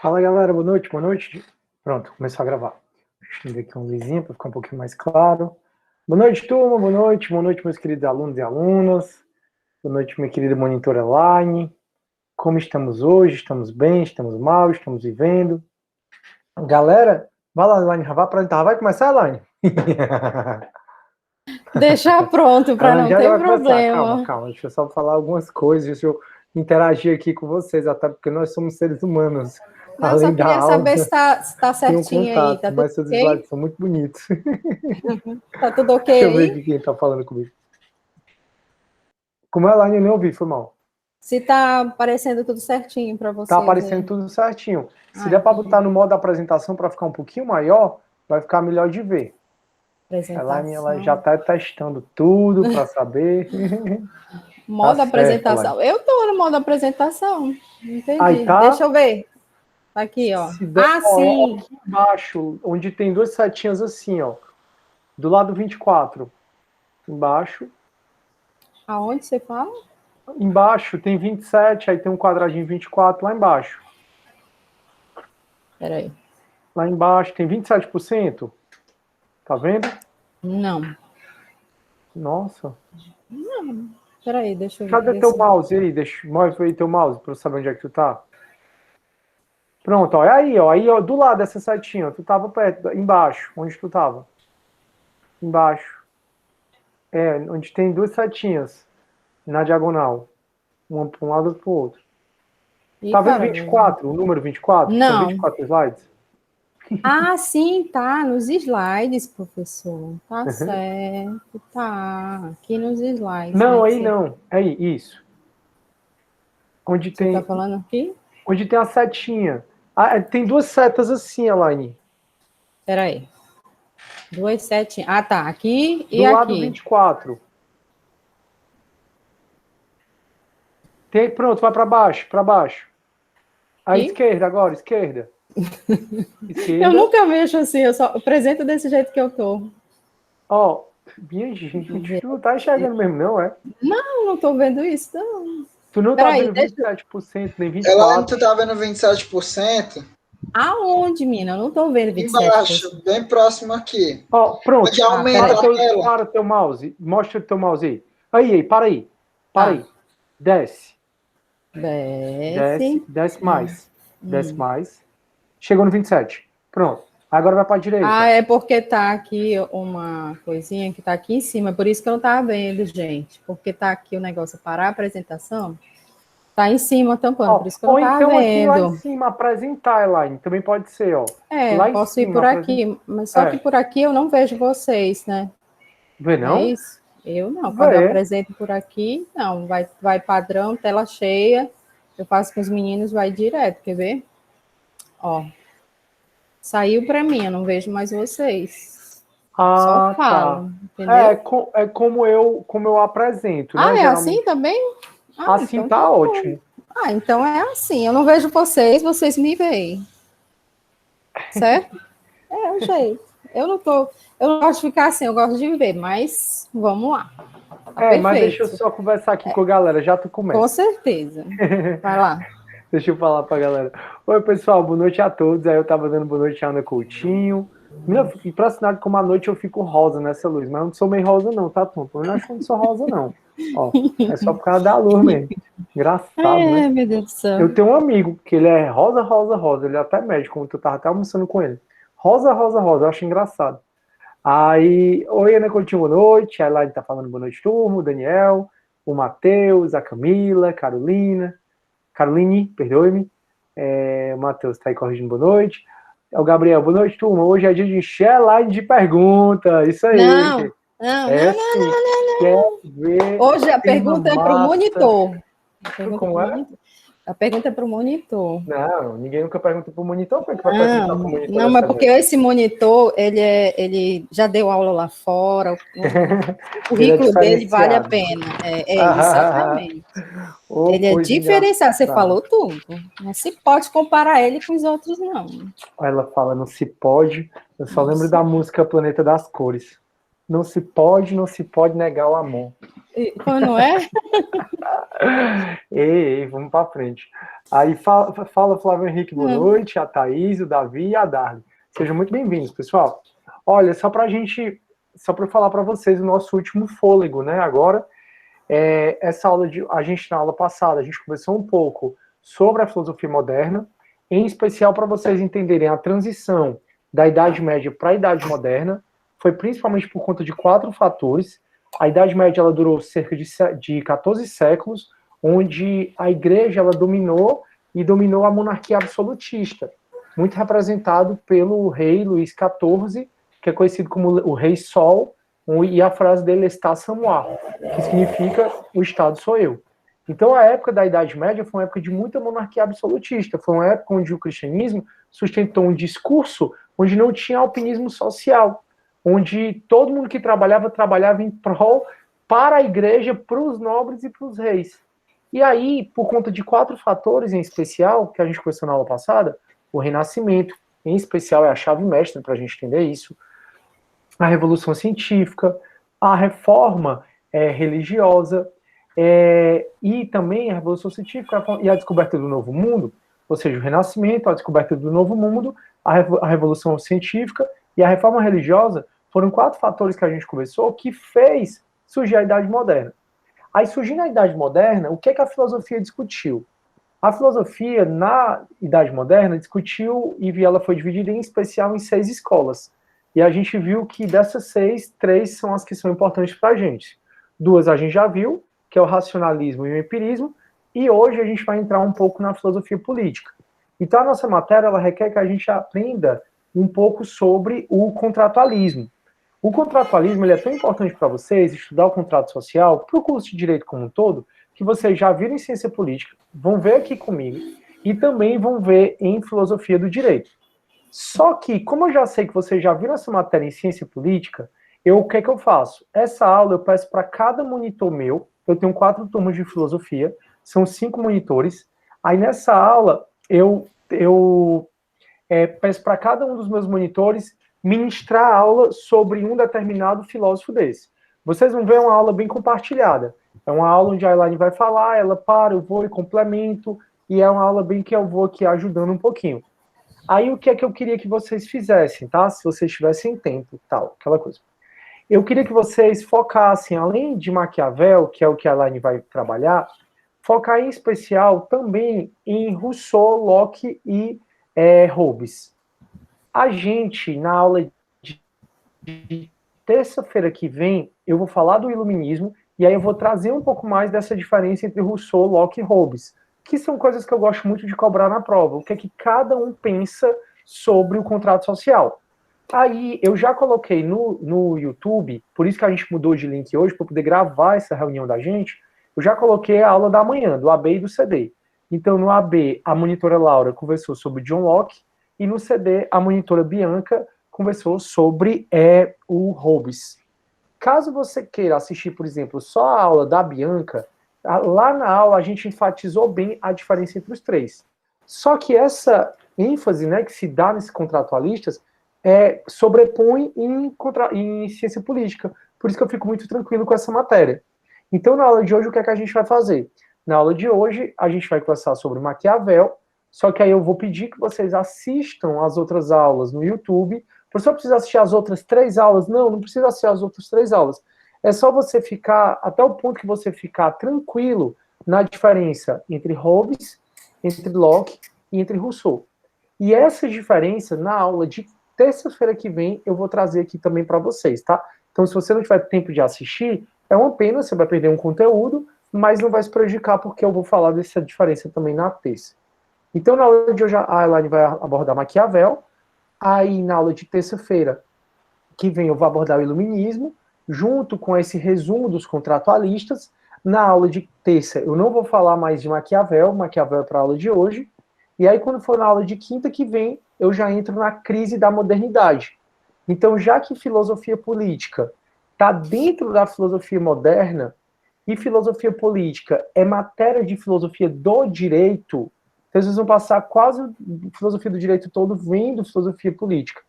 Fala galera, boa noite, boa noite. Pronto, começou a gravar. Deixa eu ver aqui um vizinho para ficar um pouquinho mais claro. Boa noite, turma, boa noite, meus queridos alunos e alunas. Boa noite, minha querida monitora Elaine. Como estamos hoje? Estamos bem? Estamos mal? Estamos vivendo? Galera, vai lá, Elaine, já vai apresentar. Vai começar, Elaine? Deixar pronto para não ter problema. Calma. Deixa eu só falar algumas coisas, deixa eu interagir aqui com vocês, até porque nós somos seres humanos. Não, Além só da queria aula, saber se tá tem um certinho aí. contato, Tá tudo mas seus ok? slides são muito bonitos. Tá tudo ok Deixa eu ver aí? aqui quem tá falando comigo. Como é lá, eu nem ouvi, foi mal. Se tá aparecendo tudo certinho para vocês. Tá aparecendo aí. tudo certinho. Se der para botar no modo apresentação para ficar um pouquinho maior, vai ficar melhor de ver. Ela já tá testando tudo para saber. Modo Tá apresentação. certo, Eu tô no modo apresentação. Entendi. Aí tá. Deixa eu ver. Tá aqui, ó. Sim. Aqui embaixo, onde tem duas setinhas assim, ó. Do lado 24. Embaixo. Aonde você fala? Embaixo tem 27, aí tem um quadradinho 24 lá embaixo. Peraí. Lá embaixo tem 27%. Tá vendo? Não. Nossa. Não. Peraí, deixa eu ver. Cadê teu mouse aí? Mostra aí teu mouse para eu saber onde é que tu tá. Pronto, ó. É aí, ó. Aí, ó, do lado dessa setinha, ó. Tu tava perto, embaixo. Onde tu tava? Embaixo. É, onde tem duas setinhas. Na diagonal. Uma para um lado e outra pro outro. Tá vendo 24? O número 24? Não. São 24 slides? Sim, tá nos slides, professor. Tá certo, tá. Aqui nos slides. Não, aí não. Aí, isso. Onde Você tem. tá falando aqui? Onde tem a setinha. Tem duas setas assim, Elaine. Peraí. Duas setinhas. Tá. Aqui e do aqui. Do lado 24. Pronto, vai para baixo, para baixo. A esquerda agora, esquerda. Eu nunca mexo assim, eu só apresento desse jeito que eu tô. Ó, minha gente, tu não tá enxergando mesmo, não, é? Não tô vendo isso, não. Tu não tá vendo 27%, nem 24%. Ela tu tá vendo 27%? Aonde, mina? Eu não tô vendo 27%. Embaixo, bem próximo aqui. Ó, pronto. Pode aumentar para teu mouse. Mostra o teu mouse aí. Aí, para aí. Para aí. Desce. Desce mais. Desce mais. Chegou no 27. Pronto. Agora vai para a direita. É porque tá aqui uma coisinha que tá aqui em cima, por isso que eu não tava vendo, gente. Porque tá aqui o negócio para a apresentação. Tá em cima tampando, por isso que eu não tava então vendo. Aqui lá em cima, apresentar, Elaine. Também pode ser, ó. Lá posso ir por aqui, mas só que por aqui eu não vejo vocês, né? Vê não? É isso? Eu não. Quando eu apresento por aqui, não. Vai padrão, tela cheia. Eu faço com os meninos, vai direto, quer ver? Ó. Saiu para mim, eu não vejo mais vocês. Só falo, entendeu? É como eu apresento, né? É assim também? Assim então tá ótimo. Então é assim. Eu não vejo vocês me veem. Certo? É o jeito. Eu não gosto de ficar assim, eu gosto de ver, mas vamos lá. Tá mas deixa eu só conversar aqui com a galera, já tu começa. Com certeza. Vai lá. Deixa eu falar pra galera. Oi, pessoal, boa noite a todos. Aí eu tava dando boa noite a Ana Coutinho. E pra assinar como à noite eu fico rosa nessa luz, mas eu não sou meio rosa não, tá, tonto? Eu não acho que eu não sou rosa não. Ó, é só por causa da luz mesmo. Engraçado, né? Meu Deus do céu. Eu tenho um amigo que ele é rosa. Ele é até médico, como eu tava até almoçando com ele. Rosa. Eu acho engraçado. Aí, oi, Ana Coutinho, boa noite. A Elaine tá falando boa noite, turma. O Daniel, o Matheus, a Camila, Caroline, perdoe-me. O Matheus tá aí corrigindo boa noite. O Gabriel, boa noite, turma. Hoje é dia de Elaine de pergunta. Isso aí. Não. Hoje a pergunta é pro monitor. Como é? A pergunta é para o monitor. Não, ninguém nunca pergunta para o monitor, porque vai perguntar para o monitor. Não, mas porque esse monitor, ele já deu aula lá fora, o currículo dele vale a pena. Exatamente. Ele é diferenciado, você falou tudo. Não se pode comparar ele com os outros, não. Ela fala, não se pode. Eu só lembro da música Planeta das Cores. não se pode negar o amor. Não é? Ei, vamos para frente. Aí fala Flávio Henrique, boa noite, a Thaís, o Davi e a Darly. Sejam muito bem-vindos, pessoal. Olha, só para falar para vocês o nosso último fôlego, né? Agora, essa aula na aula passada, a gente conversou um pouco sobre a filosofia moderna, em especial para vocês entenderem a transição da Idade Média para a Idade Moderna, foi principalmente por conta de 4 fatores. A Idade Média ela durou cerca de 14 séculos, onde a Igreja ela dominou a monarquia absolutista, muito representado pelo rei Luís XIV, que é conhecido como o Rei Sol, e a frase dele está Samuar, que significa o Estado sou eu. Então, a época da Idade Média foi uma época de muita monarquia absolutista, foi uma época onde o cristianismo sustentou um discurso onde não tinha alpinismo social, onde todo mundo que trabalhava em prol para a igreja, para os nobres e para os reis. E aí, por conta de 4 fatores em especial, que a gente conversou na aula passada, o Renascimento, em especial, é a chave mestra para a gente entender isso, a Revolução Científica, a Reforma religiosa, e também a Revolução Científica e a descoberta do Novo Mundo, ou seja, o Renascimento, a descoberta do Novo Mundo, a Revolução Científica e a Reforma Religiosa foram 4 fatores que a gente conversou que fez surgir a Idade Moderna. Aí, surgindo a Idade Moderna, o que a filosofia discutiu? A filosofia, na Idade Moderna, discutiu, e ela foi dividida em especial em 6 escolas. E a gente viu que dessas 6, 3 são as que são importantes para a gente. 2 a gente já viu, que é o racionalismo e o empirismo, e hoje a gente vai entrar um pouco na filosofia política. Então, a nossa matéria, ela requer que a gente aprenda um pouco sobre o contratualismo. O contratualismo ele é tão importante para vocês, estudar o contrato social, para o curso de Direito como um todo, que vocês já viram em Ciência Política, vão ver aqui comigo, e também vão ver em Filosofia do Direito. Só que, como eu já sei que vocês já viram essa matéria em Ciência Política, o que eu faço? Essa aula eu peço para cada monitor meu, eu tenho 4 turmas de Filosofia, são 5 monitores, aí nessa aula eu peço para cada um dos meus monitores ministrar a aula sobre um determinado filósofo desse. Vocês vão ver uma aula bem compartilhada. É uma aula onde a Elaine vai falar, ela para, eu vou e complemento, e é uma aula bem que eu vou aqui ajudando um pouquinho. Aí o que é que eu queria que vocês fizessem, tá? Se vocês tivessem tempo, tal, aquela coisa. Eu queria que vocês focassem, além de Maquiavel, que é o que a Elaine vai trabalhar, focar em especial também em Rousseau, Locke e Hobbes. A gente, na aula de terça-feira que vem, eu vou falar do iluminismo, e aí eu vou trazer um pouco mais dessa diferença entre Rousseau, Locke e Hobbes, que são coisas que eu gosto muito de cobrar na prova, o que é que cada um pensa sobre o contrato social. Aí, eu já coloquei no YouTube, por isso que a gente mudou de link hoje, para poder gravar essa reunião da gente, eu já coloquei a aula da manhã, do AB e do CD. Então, no AB, a monitora Laura conversou sobre John Locke, e no CD, a monitora Bianca conversou sobre o Hobbes. Caso você queira assistir, por exemplo, só a aula da Bianca, lá na aula a gente enfatizou bem a diferença entre os 3. Só que essa ênfase, né, que se dá nesses contratualistas sobrepõe em ciência política. Por isso que eu fico muito tranquilo com essa matéria. Então, na aula de hoje, o que é que a gente vai fazer? Na aula de hoje, a gente vai conversar sobre Maquiavel, só que aí eu vou pedir que vocês assistam as outras aulas no YouTube. Professor, precisa assistir as outras 3 aulas? Não, não precisa assistir as outras 3 aulas. É só você ficar, até o ponto que você ficar tranquilo na diferença entre Hobbes, entre Locke e entre Rousseau. E essa diferença, na aula de terça-feira que vem, eu vou trazer aqui também para vocês, tá? Então, se você não tiver tempo de assistir, é uma pena, você vai perder um conteúdo, mas não vai se prejudicar, porque eu vou falar dessa diferença também na terça. Então, na aula de hoje, a Elaine vai abordar Maquiavel. Aí, na aula de terça-feira que vem, eu vou abordar o iluminismo, junto com esse resumo dos contratualistas. Na aula de terça, eu não vou falar mais de Maquiavel é para a aula de hoje. E aí, quando for na aula de quinta que vem, eu já entro na crise da modernidade. Então, já que filosofia política está dentro da filosofia moderna, e filosofia política é matéria de filosofia do direito, então vocês vão passar quase a filosofia do direito todo vendo filosofia política.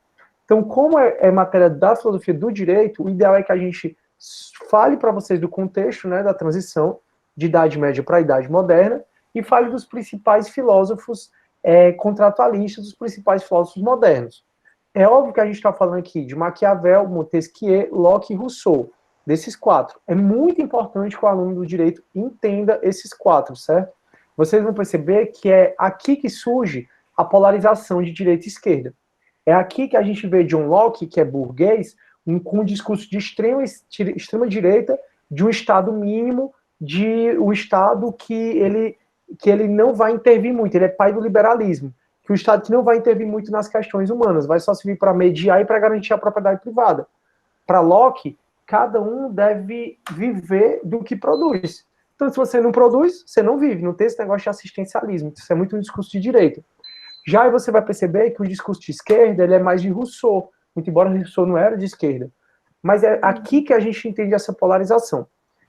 Então, como é matéria da filosofia do direito, o ideal é que a gente fale para vocês do contexto, né, da transição de Idade Média para a Idade Moderna e fale dos principais filósofos contratualistas, dos principais filósofos modernos. É óbvio que a gente está falando aqui de Maquiavel, Montesquieu, Locke e Rousseau, desses 4. É muito importante que o aluno do direito entenda esses 4, certo? Vocês vão perceber que é aqui que surge a polarização de direita e esquerda. É aqui que a gente vê John Locke, que é burguês, com um discurso de extrema direita, de um Estado mínimo, de um Estado que ele não vai intervir muito, ele é pai do liberalismo, que o Estado que não vai intervir muito nas questões humanas, vai só servir para mediar e para garantir a propriedade privada. Para Locke, cada um deve viver do que produz. Então, se você não produz, você não vive, não tem esse negócio de assistencialismo, isso é muito um discurso de direita. Já aí você vai perceber que o discurso de esquerda ele é mais de Rousseau, muito embora Rousseau não era de esquerda. Mas é aqui que a gente entende essa polarização.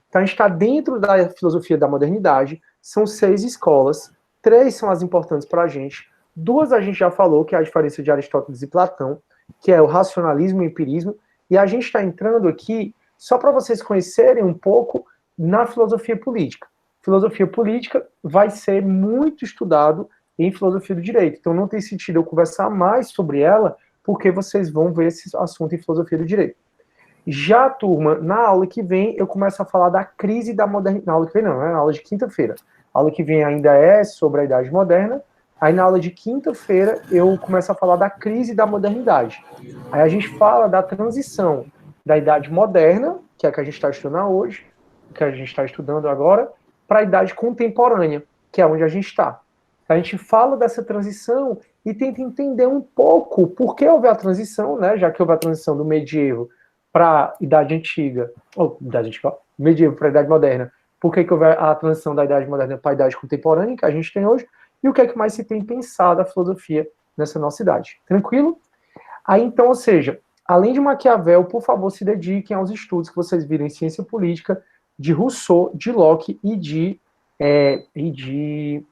Então a gente está dentro da filosofia da modernidade, são 6 escolas, 3 são as importantes para a gente, 2 a gente já falou, que é a diferença de Aristóteles e Platão, que é o racionalismo e o empirismo, e a gente está entrando aqui só para vocês conhecerem um pouco na filosofia política. Filosofia política vai ser muito estudado em filosofia do direito. Então não tem sentido eu conversar mais sobre ela, porque vocês vão ver esse assunto em filosofia do direito. Já, turma, na aula que vem, eu começo a falar da crise da modernidade. Na aula que vem não, é na aula de quinta-feira. A aula que vem ainda é sobre a Idade Moderna. Aí na aula de quinta-feira eu começo a falar da crise da modernidade. Aí a gente fala da transição da Idade Moderna, que é a que a gente está estudando hoje, que a gente está estudando agora, para a Idade Contemporânea, que é onde a gente está. A gente fala dessa transição e tenta entender um pouco por que houve a transição, né? Já que houve a transição do medievo para a Idade Antiga, ou Idade Antiga, medievo para a Idade Moderna, por que houve a transição da Idade Moderna para a Idade Contemporânea, que a gente tem hoje, e o que é que mais se tem pensado a filosofia nessa nossa idade. Tranquilo? Aí, então, ou seja, além de Maquiavel, por favor, se dediquem aos estudos que vocês viram em ciência política de Rousseau, de Locke e de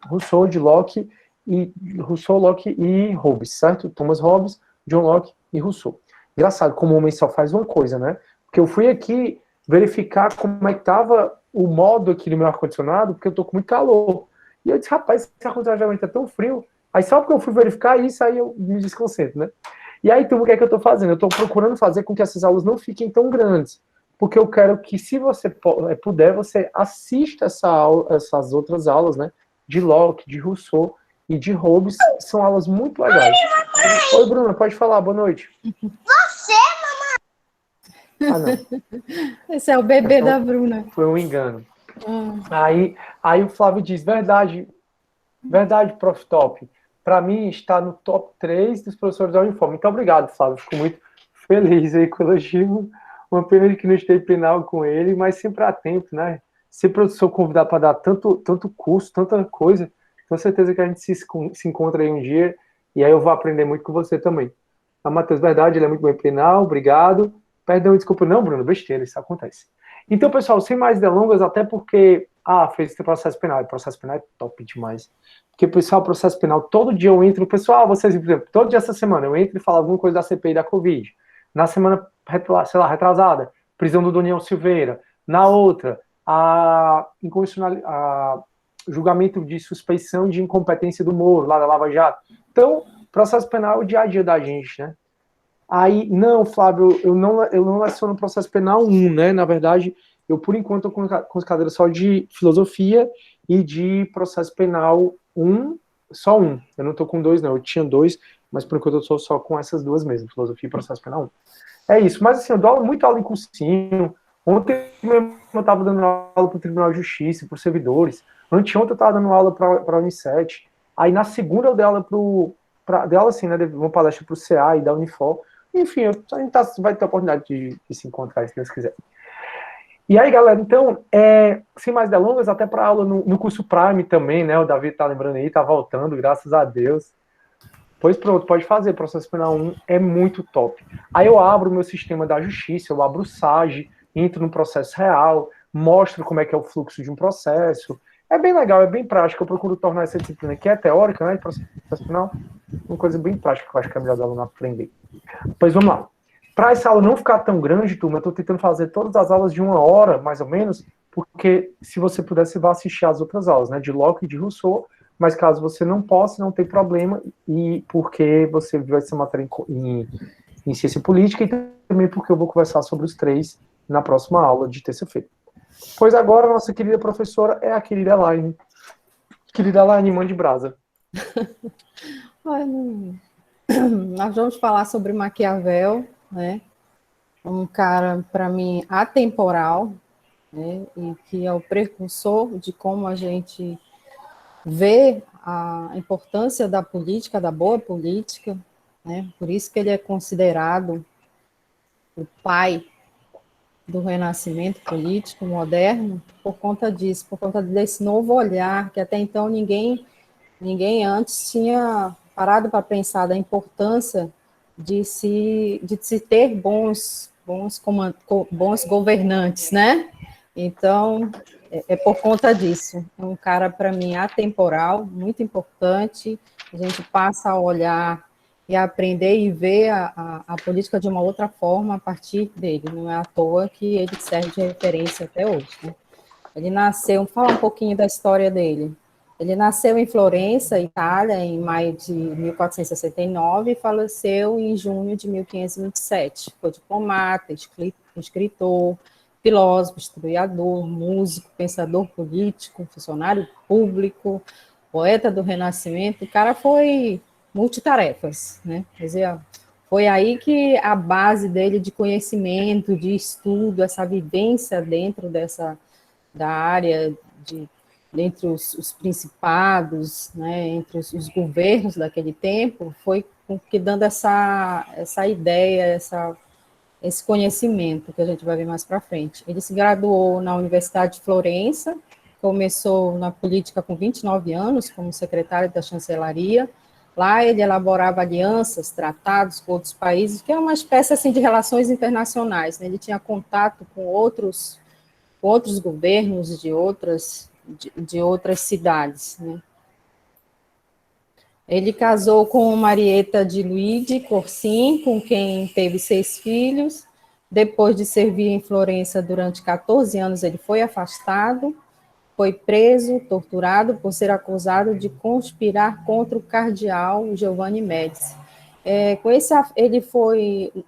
Rousseau, de Locke e Rousseau, Locke e Hobbes, certo? Thomas Hobbes, John Locke e Rousseau. Engraçado como o homem só faz uma coisa, né? Porque eu fui aqui verificar como é que estava o modo aqui do meu ar-condicionado, porque eu tô com muito calor. E eu disse, rapaz, esse ar-condicionado é tão frio. Aí só porque eu fui verificar isso, aí eu me desconcentro, né? E aí, então, o que é que eu tô fazendo? Eu tô procurando fazer com que essas aulas não fiquem tão grandes. Porque eu quero que, se você puder, você assista essas outras aulas, né? De Locke, de Rousseau e de Hobbes. São aulas muito legais. Oi, Bruna, pode falar, boa noite. Você, Ah, não. Esse é o bebê da Bruna. Foi um engano. Aí o Flávio diz, verdade, prof. Top. Para mim, está no top 3 dos professores da Uniforme. Muito obrigado, Flávio. Fico muito feliz aí com o elogio. Uma pena que não esteja penal com ele, mas sempre há tempo, né? Sempre eu sou convidado para dar tanto curso, tanta coisa. Tenho certeza que a gente se encontra aí um dia e aí eu vou aprender muito com você também. A Matheus, verdade, ele é muito bom em penal, obrigado. Perdão, desculpa, não, Bruno, besteira, isso acontece. Então, pessoal, sem mais delongas, até porque, fez esse processo penal, e processo penal é top demais. Porque, pessoal, processo penal, todo dia eu entro, pessoal, vocês, por exemplo, todo dia essa semana eu entro e falo alguma coisa da CPI da Covid. Na semana, sei lá, retrasada, prisão do Doniel Silveira. Na outra, julgamento de suspeição de incompetência do Moro, lá da Lava Jato. Então, processo penal é o dia a dia da gente, né? Aí, não, Flávio, eu não leciono processo penal 1, né? Na verdade, eu, por enquanto, estou com as cadeiras só de filosofia e de processo penal 1, só 1. Eu não estou com 2, não. Eu tinha 2, mas por enquanto eu estou só com essas 2 mesmo, filosofia e processo penal 1. É isso. Mas, assim, eu dou muita aula em cursinho. Ontem mesmo eu estava dando aula para o Tribunal de Justiça, para os servidores. Anteontem eu estava dando aula para a Unicef. Aí, na segunda, eu dei aula dei aula, assim, né? Uma palestra para o CA e da Unifor. Enfim, a gente vai ter a oportunidade de se encontrar, se Deus quiser. E aí, galera, então, sem mais delongas, até para aula no curso Prime também, né? O Davi tá lembrando aí, tá voltando, graças a Deus. Pois pronto, pode fazer, processo penal 1 é muito top. Aí eu abro o meu sistema da justiça, eu abro o SAGE, entro no processo real, mostro como é que é o fluxo de um processo. É bem legal, é bem prático. Eu procuro tornar essa disciplina que é teórica, né? De processo penal, uma coisa bem prática que eu acho que é melhor do aluno aprender. Pois vamos lá. Para essa aula não ficar tão grande, turma, eu estou tentando fazer todas as aulas de 1 hora, mais ou menos, porque se você puder, você vai assistir as outras aulas, né, de Locke e de Rousseau, mas caso você não possa, não tem problema, e porque você viu essa matéria em ciência política, e também porque eu vou conversar sobre os 3 na próxima aula de terça-feira. Pois agora, nossa querida professora é a querida Elaine. Querida Elaine, mãe de brasa. Nós vamos falar sobre Maquiavel, né? Um cara, para mim, atemporal, né? E que é o precursor de como a gente vê a importância da política, da boa política, né? Por isso que ele é considerado o pai do renascimento político moderno, por conta disso, por conta desse novo olhar, que até então ninguém antes tinha parado para pensar da importância de se ter bons governantes, né? Então, é por conta disso. É um cara, para mim, atemporal, muito importante. A gente passa a olhar e a aprender e ver a política de uma outra forma a partir dele. Não é à toa que ele serve de referência até hoje, né? Ele nasceu, fala um pouquinho da história dele. Ele nasceu em Florença, Itália, em maio de 1469 e faleceu em junho de 1527. Foi diplomata, escritor, filósofo, historiador, músico, pensador político, funcionário público, poeta do Renascimento. O cara foi multitarefas, né? Quer dizer, foi aí que a base dele de conhecimento, de estudo, essa vivência dentro da área entre os principados, né, entre os governos daquele tempo, foi que dando essa ideia, esse conhecimento que a gente vai ver mais para frente. Ele se graduou na Universidade de Florença, começou na política com 29 anos, como secretário da chancelaria. Lá ele elaborava alianças, tratados com outros países, que é uma espécie assim de relações internacionais, né? Ele tinha contato com outros governos de outras cidades, né? Ele casou com Marieta de Luigi Corsin, com quem teve 6 filhos. Depois de servir em Florença durante 14 anos, ele foi afastado, foi preso, torturado por ser acusado de conspirar contra o cardeal Giovanni Médici.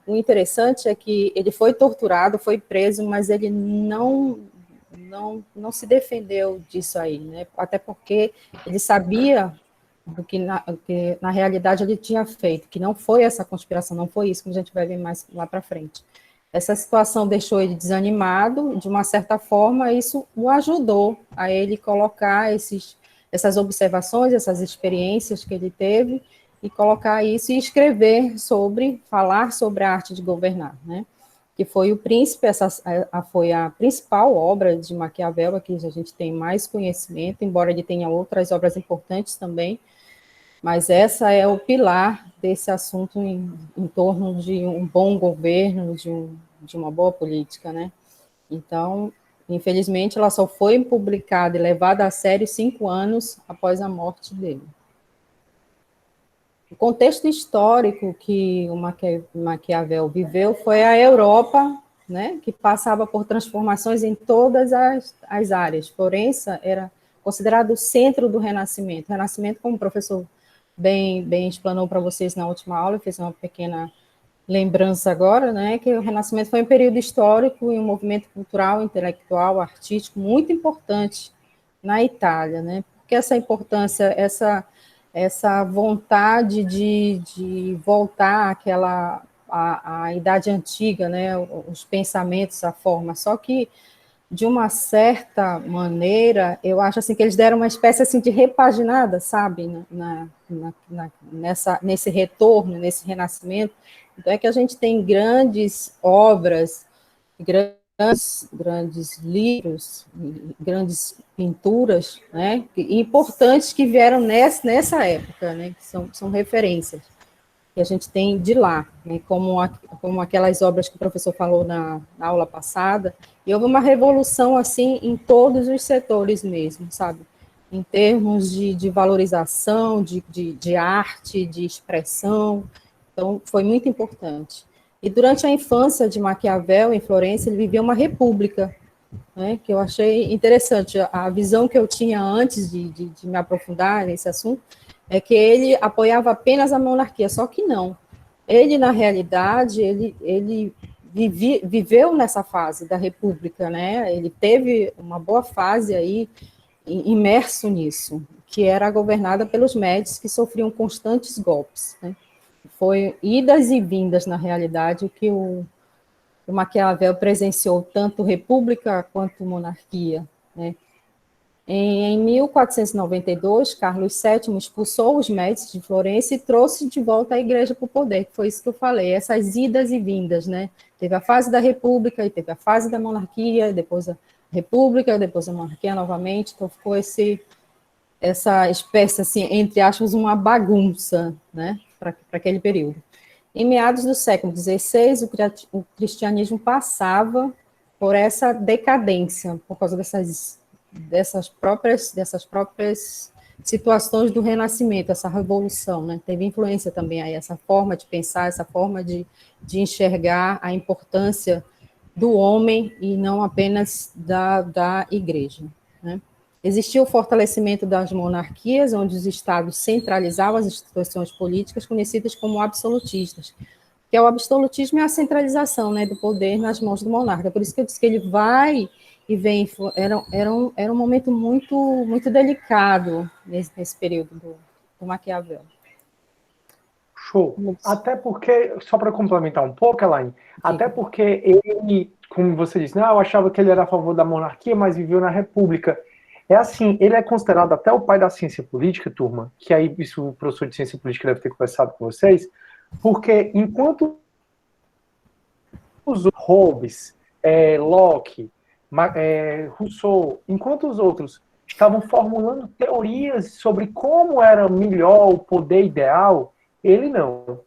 O interessante é que ele foi torturado, foi preso, mas ele não se defendeu disso aí, né? Até porque ele sabia do que na realidade ele tinha feito, que não foi essa conspiração, não foi isso, que a gente vai ver mais lá para frente. Essa situação deixou ele desanimado, de uma certa forma, isso o ajudou a ele colocar essas observações, essas experiências que ele teve, e colocar isso e escrever falar sobre a arte de governar, né? Que foi o Príncipe, foi a principal obra de Maquiavel, que a gente tem mais conhecimento, embora ele tenha outras obras importantes também, mas essa é o pilar desse assunto em torno de um bom governo, de uma boa política, né? Então, infelizmente, ela só foi publicada e levada a sério 5 anos após a morte dele. O contexto histórico que o Maquiavel viveu foi a Europa, né, que passava por transformações em todas as áreas. Florença era considerado o centro do Renascimento. O Renascimento, como o professor bem explanou para vocês na última aula, eu fiz uma pequena lembrança agora, né, que o Renascimento foi um período histórico e um movimento cultural, intelectual, artístico muito importante na Itália, né, porque essa importância, essa vontade de voltar à Idade Antiga, né, os pensamentos, a forma, só que de uma certa maneira, eu acho assim que eles deram uma espécie assim de repaginada, sabe, nesse retorno, nesse renascimento. Então é que a gente tem grandes obras, grandes livros, grandes pinturas, né, importantes que vieram nessa época, né, que são referências que a gente tem de lá, né, como aquelas obras que o professor falou na aula passada, e houve uma revolução, assim, em todos os setores mesmo, sabe, em termos de valorização, de arte, de expressão, Então, foi muito importante. E durante a infância de Maquiavel, em Florença, ele viveu uma república, né, que eu achei interessante. A visão que eu tinha antes de me aprofundar nesse assunto é que ele apoiava apenas a monarquia, só que não. Ele, na realidade, ele viveu nessa fase da república, né? Ele teve uma boa fase aí imerso nisso, que era governada pelos Médici, que sofriam constantes golpes, né? Foi idas e vindas, na realidade, que o Maquiavel presenciou tanto república quanto monarquia, né? Em 1492, Carlos VII expulsou os Médici de Florença e trouxe de volta a igreja para o poder, que foi isso que eu falei, essas idas e vindas, né? Teve a fase da república, e teve a fase da monarquia, depois a república, depois a monarquia novamente, então ficou essa espécie, assim, entre aspas, uma bagunça, né, para aquele período. Em meados do século XVI, o cristianismo passava por essa decadência, por causa dessas próprias situações do Renascimento, essa revolução, né? Teve influência também aí, essa forma de pensar, essa forma de enxergar a importância do homem e não apenas da igreja, né? Existia o fortalecimento das monarquias, onde os estados centralizavam as instituições políticas conhecidas como absolutistas, que o absolutismo é a centralização, né, do poder nas mãos do monarca. Por isso que eu disse que ele vai e vem, era um momento muito delicado nesse período do Maquiavel. Show. Até porque, só para complementar um pouco, Elaine, até porque ele, como você disse, não, eu achava que ele era a favor da monarquia, mas viveu na república. É assim, ele é considerado até o pai da ciência política, turma, que aí isso o professor de ciência política deve ter conversado com vocês, porque enquanto os Hobbes, Locke, Rousseau, enquanto os outros estavam formulando teorias sobre como era melhor o poder ideal, ele não.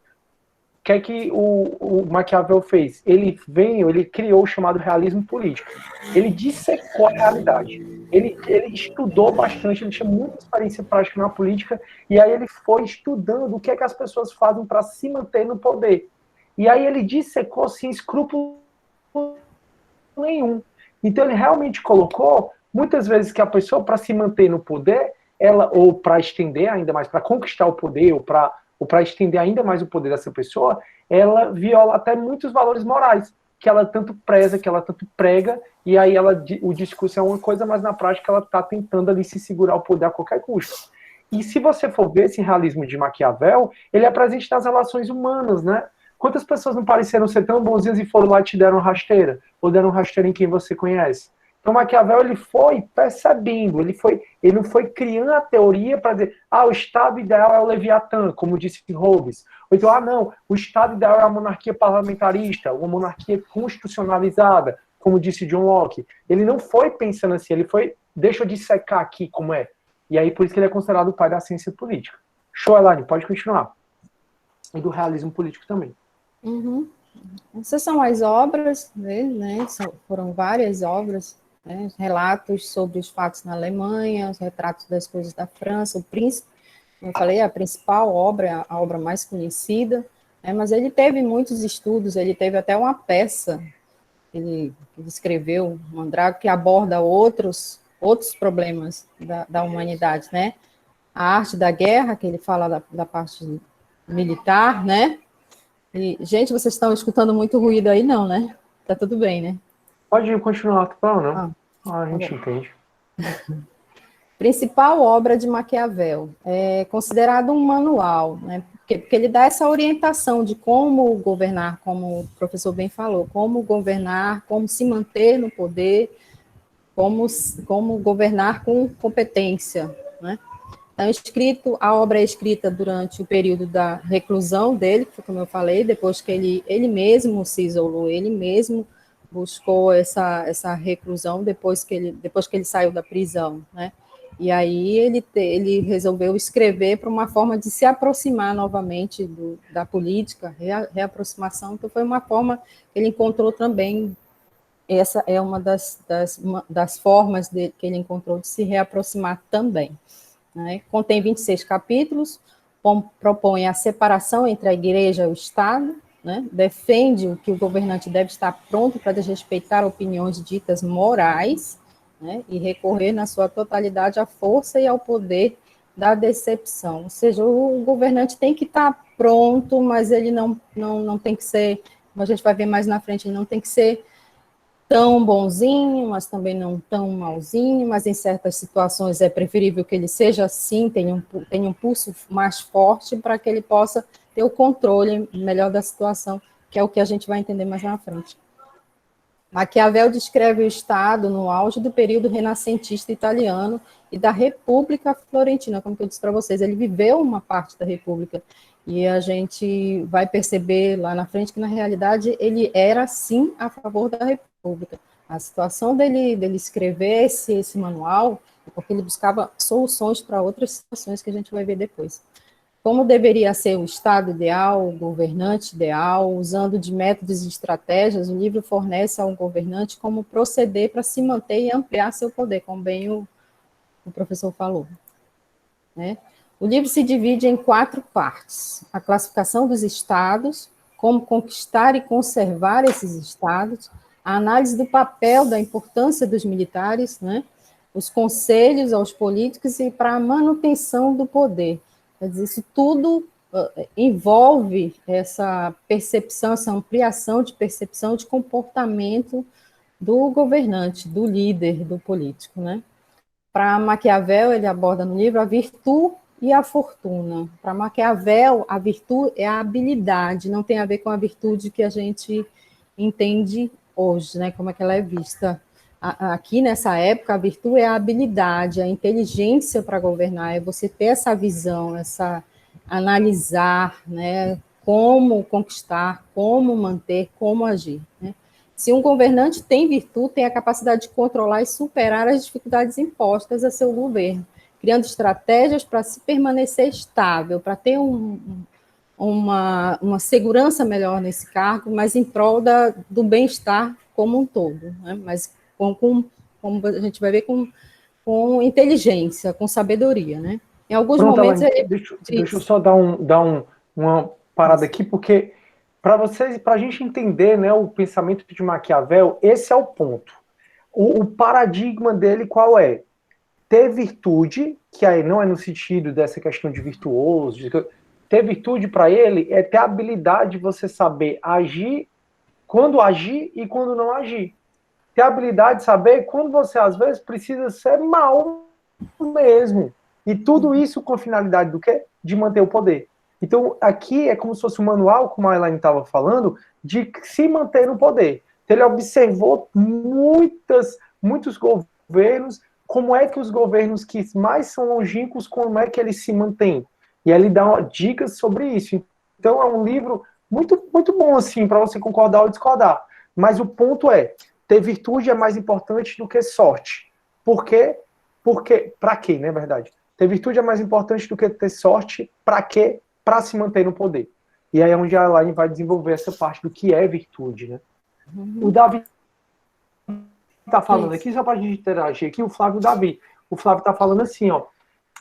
O que é que o Maquiavel fez? Ele criou o chamado realismo político. Ele dissecou a realidade. Ele estudou bastante, ele tinha muita experiência prática na política, e aí ele foi estudando o que é que as pessoas fazem para se manter no poder. E aí ele dissecou sem escrúpulo nenhum. Então ele realmente colocou, muitas vezes, que a pessoa, para se manter no poder, ela, ou para estender ainda mais, para conquistar o poder, ou para estender ainda mais o poder dessa pessoa, ela viola até muitos valores morais, que ela tanto preza, que ela tanto prega, e aí o discurso é uma coisa, mas na prática ela está tentando ali se segurar o poder a qualquer custo. E se você for ver esse realismo de Maquiavel, ele é presente nas relações humanas, né? Quantas pessoas não pareceram ser tão bonzinhas e foram lá e te deram rasteira? Ou deram rasteira em quem você conhece? Então Maquiavel, ele foi percebendo, ele não foi criando a teoria para dizer, o estado ideal é o Leviatã, como disse Hobbes. Ou então, não, o estado ideal é a monarquia parlamentarista, uma monarquia constitucionalizada, como disse John Locke. Ele não foi pensando assim, ele foi, deixa eu dissecar aqui como é. E aí por isso que ele é considerado o pai da ciência política. Show, Elaine, pode continuar. E do realismo político também. Uhum. Essas são as obras, né? Foram várias obras, né? Relatos sobre os fatos na Alemanha, os retratos das coisas da França, o Príncipe, como eu falei, a principal obra, a obra mais conhecida, né? Mas ele teve muitos estudos, ele teve até uma peça, ele escreveu, Mandrago, que aborda outros problemas da humanidade, né? A arte da guerra, que ele fala da parte militar, né? E, gente, vocês estão escutando muito ruído aí, não, né? Tá tudo bem, né? Pode continuar, não? A gente entende. Principal obra de Maquiavel. É considerado um manual, né? Porque ele dá essa orientação de como governar, como o professor bem falou, como governar, como se manter no poder, como governar com competência, né? Então, a obra é escrita durante o período da reclusão dele, que foi como eu falei, depois que ele mesmo se isolou, ele mesmo buscou essa reclusão depois que ele saiu da prisão, né? E aí ele resolveu escrever para uma forma de se aproximar novamente da política, reaproximação. Então foi uma forma que ele encontrou também. Essa é uma das formas que ele encontrou de se reaproximar também. Né? Contém 26 capítulos, propõe a separação entre a igreja e o Estado, né? Defende que o governante deve estar pronto para desrespeitar opiniões ditas morais, né? E recorrer na sua totalidade à força e ao poder da decepção. Ou seja, o governante tem que estar pronto, mas ele não tem que ser, como a gente vai ver mais na frente, ele não tem que ser tão bonzinho, mas também não tão malzinho, mas em certas situações é preferível que ele seja assim, tenha um pulso mais forte para que ele possa ter o controle melhor da situação, que é o que a gente vai entender mais na frente. Maquiavel descreve o Estado no auge do período renascentista italiano e da República Florentina, como eu disse para vocês, ele viveu uma parte da República, e a gente vai perceber lá na frente que, na realidade, ele era, sim, a favor da República. A situação dele escrever esse manual é porque ele buscava soluções para outras situações que a gente vai ver depois. Como deveria ser o Estado ideal, o governante ideal, usando de métodos e estratégias, o livro fornece ao governante como proceder para se manter e ampliar seu poder, como bem o professor falou, né? O livro se divide em 4 partes: a classificação dos estados, como conquistar e conservar esses estados, a análise do papel, da importância dos militares, né? Os conselhos aos políticos e para a manutenção do poder. Quer dizer, isso tudo envolve essa percepção, essa ampliação de percepção de comportamento do governante, do líder, do político, né? Para Maquiavel, ele aborda no livro a virtude e a fortuna. Para Maquiavel, a virtude é a habilidade, não tem a ver com a virtude que a gente entende hoje, né? Como é que ela é vista. Aqui, nessa época, a virtude é a habilidade, a inteligência para governar, é você ter essa visão, essa analisar, né? Como conquistar, como manter, como agir, né? Se um governante tem virtude, tem a capacidade de controlar e superar as dificuldades impostas a seu governo, criando estratégias para se permanecer estável, para ter uma segurança melhor nesse cargo, mas em prol do bem-estar como um todo, né? Mas como a gente vai ver, com inteligência, com sabedoria, né? Em alguns Pronto, momentos... deixa eu só dar uma parada aqui, porque para a gente entender, né, o pensamento de Maquiavel, esse é o ponto. O paradigma dele qual é? Ter virtude, que aí não é no sentido dessa questão de virtuoso, ter virtude para ele é ter a habilidade de você saber agir e quando não agir. Ter a habilidade de saber quando você, às vezes, precisa ser mal mesmo. E tudo isso com a finalidade do quê? De manter o poder. Então, aqui é como se fosse um manual, como a Elaine estava falando, de se manter no poder. Então, ele observou muitos governos, como é que os governos que mais são longínquos, como é que eles se mantêm. E aí ele dá dicas sobre isso. Então, é um livro muito, muito bom, assim, para você concordar ou discordar. Mas o ponto é, ter virtude é mais importante do que sorte. Por quê? Porque, para quê, na verdade? Ter virtude é mais importante do que ter sorte. Para quê? Para se manter no poder. E aí é onde a Elaine vai desenvolver essa parte do que é virtude, né? O Davi está falando aqui, só para a gente interagir aqui, o Flávio Davi. O Flávio está falando assim, ó.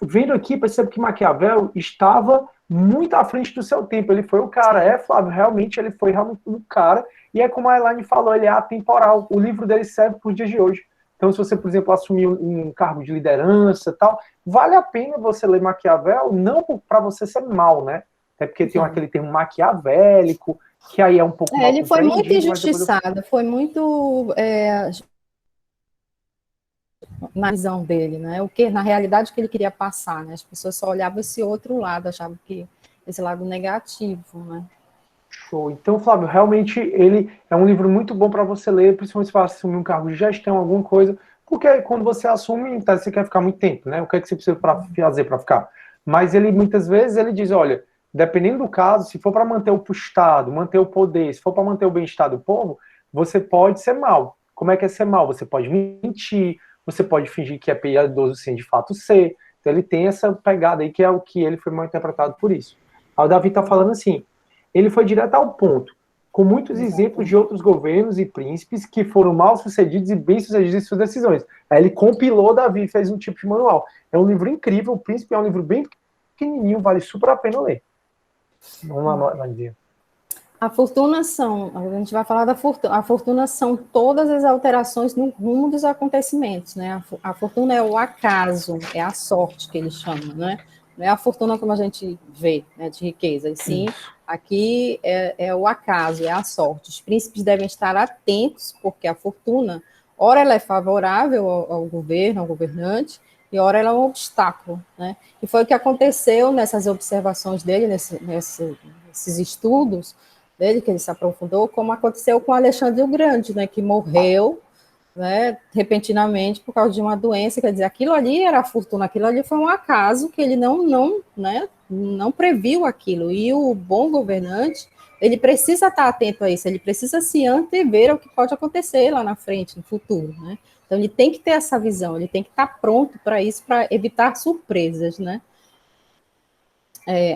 Vendo aqui, percebo que Maquiavel estava muito à frente do seu tempo. Ele foi o cara. Flávio, realmente, ele foi realmente o cara. E é como a Elaine falou, ele é atemporal. O livro dele serve para os dias de hoje. Então, se você, por exemplo, assumir um cargo de liderança e tal, vale a pena você ler Maquiavel, não para você ser mal, né? Até porque tem aquele termo maquiavélico, que aí é um pouco mal ele foi muito injustiçado, foi muito... na visão dele, né? O que, na realidade, o que ele queria passar, né? As pessoas só olhavam esse outro lado, achavam que esse lado negativo, né? Show. Então, Flávio, realmente ele é um livro muito bom para você ler, principalmente se você assumir um cargo de gestão, alguma coisa, porque quando você assume, tá, você quer ficar muito tempo, né? O que é que você precisa fazer para ficar? Mas ele, muitas vezes, ele diz, olha, dependendo do caso, se for para manter o Estado, manter o poder, se for para manter o bem-estar do povo, você pode ser mal. Como é que é ser mal? Você pode mentir, você pode fingir que é piedoso sem de fato ser. Então ele tem essa pegada aí, que é o que ele foi mal interpretado por isso. Aí o Davi está falando assim, ele foi direto ao ponto, com muitos exemplos de outros governos e príncipes que foram mal sucedidos e bem sucedidos em suas decisões. Aí ele compilou, Davi, fez um tipo de manual. É um livro incrível, o Príncipe é um livro bem pequenininho, vale super a pena ler. Vamos lá dizer. A fortuna a gente vai falar da fortuna, a fortuna são todas as alterações no rumo dos acontecimentos, né? A fortuna é o acaso, é a sorte que eles chamam, né? Não é a fortuna como a gente vê, né, de riqueza, e sim, aqui é o acaso, é a sorte. Os príncipes devem estar atentos, porque a fortuna, ora ela é favorável ao governo, ao governante, e ora ela é um obstáculo, né? E foi o que aconteceu nessas observações dele, nesses estudos dele, que ele se aprofundou, como aconteceu com Alexandre o Grande, né, que morreu, né, repentinamente por causa de uma doença, quer dizer, aquilo ali era a fortuna, aquilo ali foi um acaso que ele não previu aquilo, e o bom governante, ele precisa estar atento a isso, ele precisa se antever ao que pode acontecer lá na frente, no futuro, né, então ele tem que ter essa visão, ele tem que estar pronto para isso, para evitar surpresas, né.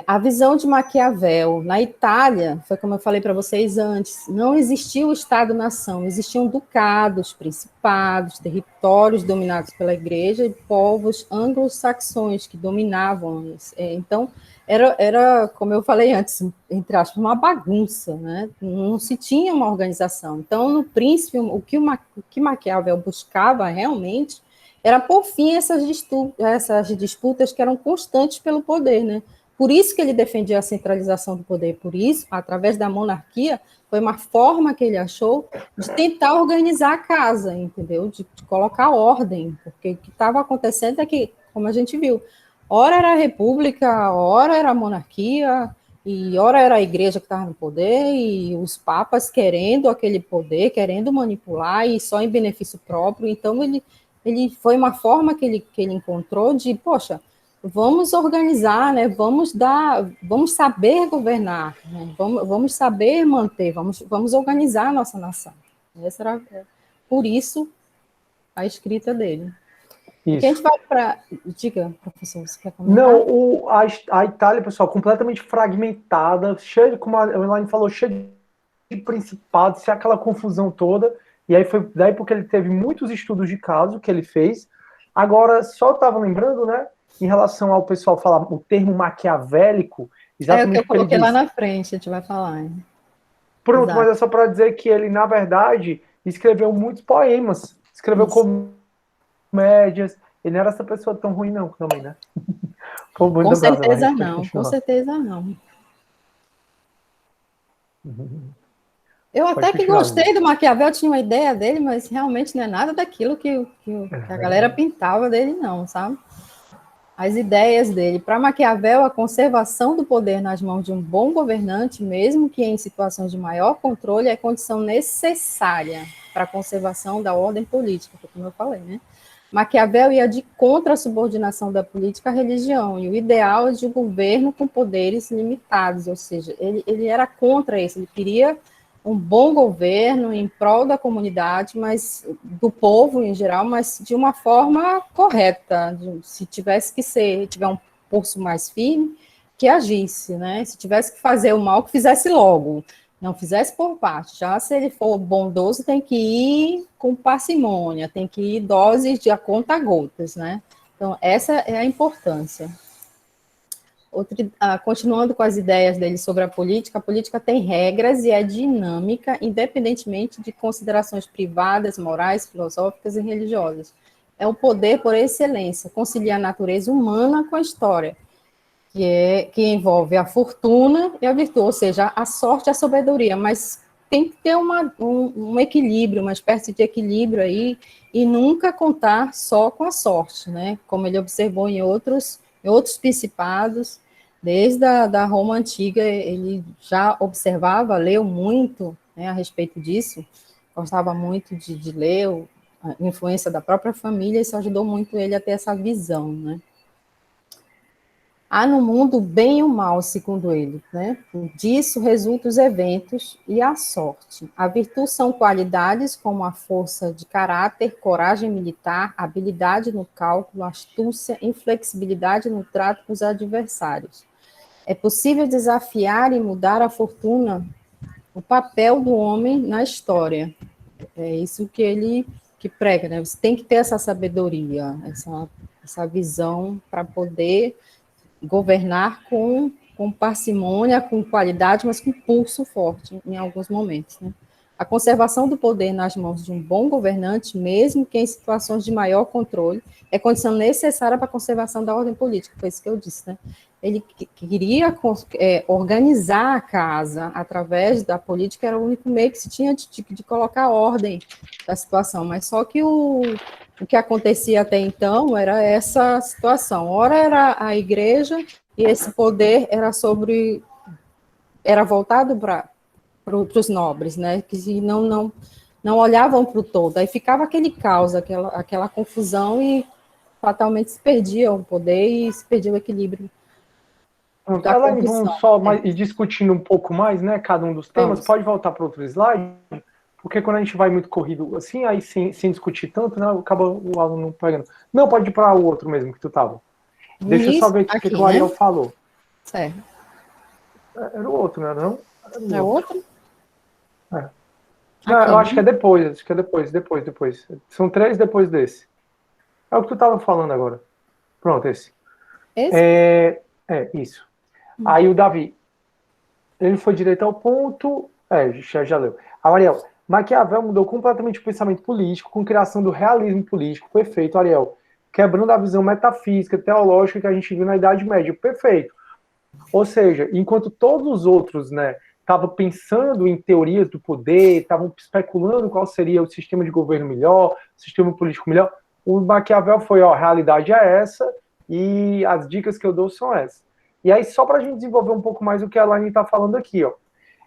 A visão de Maquiavel na Itália, foi como eu falei para vocês antes, não existia o Estado-nação, existiam ducados, principados, territórios dominados pela igreja e povos anglo-saxões que dominavam. Então, era, como eu falei antes, entre aspas, uma bagunça, né? Não se tinha uma organização. Então, no Príncipe, o que Maquiavel buscava realmente era por fim essas disputas que eram constantes pelo poder, né? Por isso que ele defendia a centralização do poder, por isso, através da monarquia, foi uma forma que ele achou de tentar organizar a casa, entendeu? De colocar ordem, porque o que estava acontecendo é que, como a gente viu, ora era a república, ora era a monarquia, e ora era a igreja que estava no poder, e os papas querendo aquele poder, querendo manipular, e só em benefício próprio. Então, ele foi uma forma que ele encontrou de, poxa, vamos organizar, né? Vamos saber governar, né? Vamos saber manter, vamos organizar a nossa nação. Essa era, por isso, a escrita dele. Isso. E a gente vai para... Diga, professor, você quer comentar? Não, a Itália, pessoal, completamente fragmentada, cheia, como a Elaine falou, cheia de principados, se aquela confusão toda, e aí foi daí porque ele teve muitos estudos de caso que ele fez. Agora, só estava lembrando, né, em relação ao pessoal falar o termo maquiavélico, exatamente o que eu coloquei lá na frente, a gente vai falar. Hein? Pronto, exato. Mas é só para dizer que ele, na verdade, escreveu muitos poemas, escreveu comédias, ele não era essa pessoa tão ruim não, também, né? Com certeza não, com certeza não. Eu até que gostei do Maquiavel, tinha uma ideia dele, mas realmente não é nada daquilo que a galera pintava dele, não, sabe? As ideias dele. Para Maquiavel, a conservação do poder nas mãos de um bom governante, mesmo que em situações de maior controle, é condição necessária para a conservação da ordem política, como eu falei, né? Maquiavel ia de contra a subordinação da política à religião, e o ideal é de um governo com poderes limitados, ou seja, ele era contra isso, ele queria um bom governo em prol da comunidade, mas do povo em geral, mas de uma forma correta. Se tivesse que tiver um pulso mais firme, que agisse, né? Se tivesse que fazer o mal, que fizesse logo, não fizesse por parte. Já se ele for bondoso, tem que ir com parcimônia, tem que ir doses de a conta-gotas, né? Então, essa é a importância. Continuando com as ideias dele sobre a política tem regras e é dinâmica, independentemente de considerações privadas, morais, filosóficas e religiosas. É o poder por excelência, concilia a natureza humana com a história, que envolve a fortuna e a virtude, ou seja, a sorte e a sabedoria, mas tem que ter um equilíbrio, uma espécie de equilíbrio aí, e nunca contar só com a sorte, né? Como ele observou em outros principados, desde a Roma Antiga, ele já observava, leu muito, né, a respeito disso, gostava muito de ler, a influência da própria família, isso ajudou muito ele a ter essa visão, né? Há no mundo o bem e o mal, segundo ele, né? Disso resultam os eventos e a sorte. A virtude são qualidades como a força de caráter, coragem militar, habilidade no cálculo, astúcia, inflexibilidade no trato com os adversários. É possível desafiar e mudar a fortuna, o papel do homem na história. É isso que ele prega, né? Você tem que ter essa sabedoria, essa visão para poder governar com parcimônia, com qualidade, mas com pulso forte em alguns momentos, né? A conservação do poder nas mãos de um bom governante, mesmo que em situações de maior controle, é condição necessária para a conservação da ordem política, foi isso que eu disse, né? Ele queria organizar a casa através da política, era o único meio que se tinha de colocar ordem da situação, mas só que o que acontecia até então era essa situação. Ora era a igreja, e esse poder era voltado para os nobres, né? Que não olhavam para o todo. Aí ficava aquele caos, aquela confusão, e fatalmente se perdia o poder e se perdia o equilíbrio da Elaine, vamos condição. só ir discutindo um pouco mais, né, cada um dos temas. Vamos. Pode voltar para outro slide, porque quando a gente vai muito corrido assim, aí sem discutir tanto, né, acaba o aluno pegando. Não, pode ir para o outro mesmo que tu estava. Deixa eu só ver aqui o que o Ariel falou. Certo. Era o outro, não era não? É outro? Não, eu acho que é depois, depois. São 3 depois desse. É o que tu estava falando agora. Pronto, esse. Isso. Aí o Davi, ele foi direto ao ponto. Já leu. A Ariel, Maquiavel mudou completamente o pensamento político com a criação do realismo político. Perfeito, Ariel. Quebrando a visão metafísica, teológica que a gente viu na Idade Média. Perfeito. Ou seja, enquanto todos os outros, né, estavam pensando em teorias do poder, estavam especulando qual seria o sistema de governo melhor, o sistema político melhor, o Maquiavel foi, a realidade é essa e as dicas que eu dou são essas. E aí, só para a gente desenvolver um pouco mais o que a Elaine está falando aqui, ó.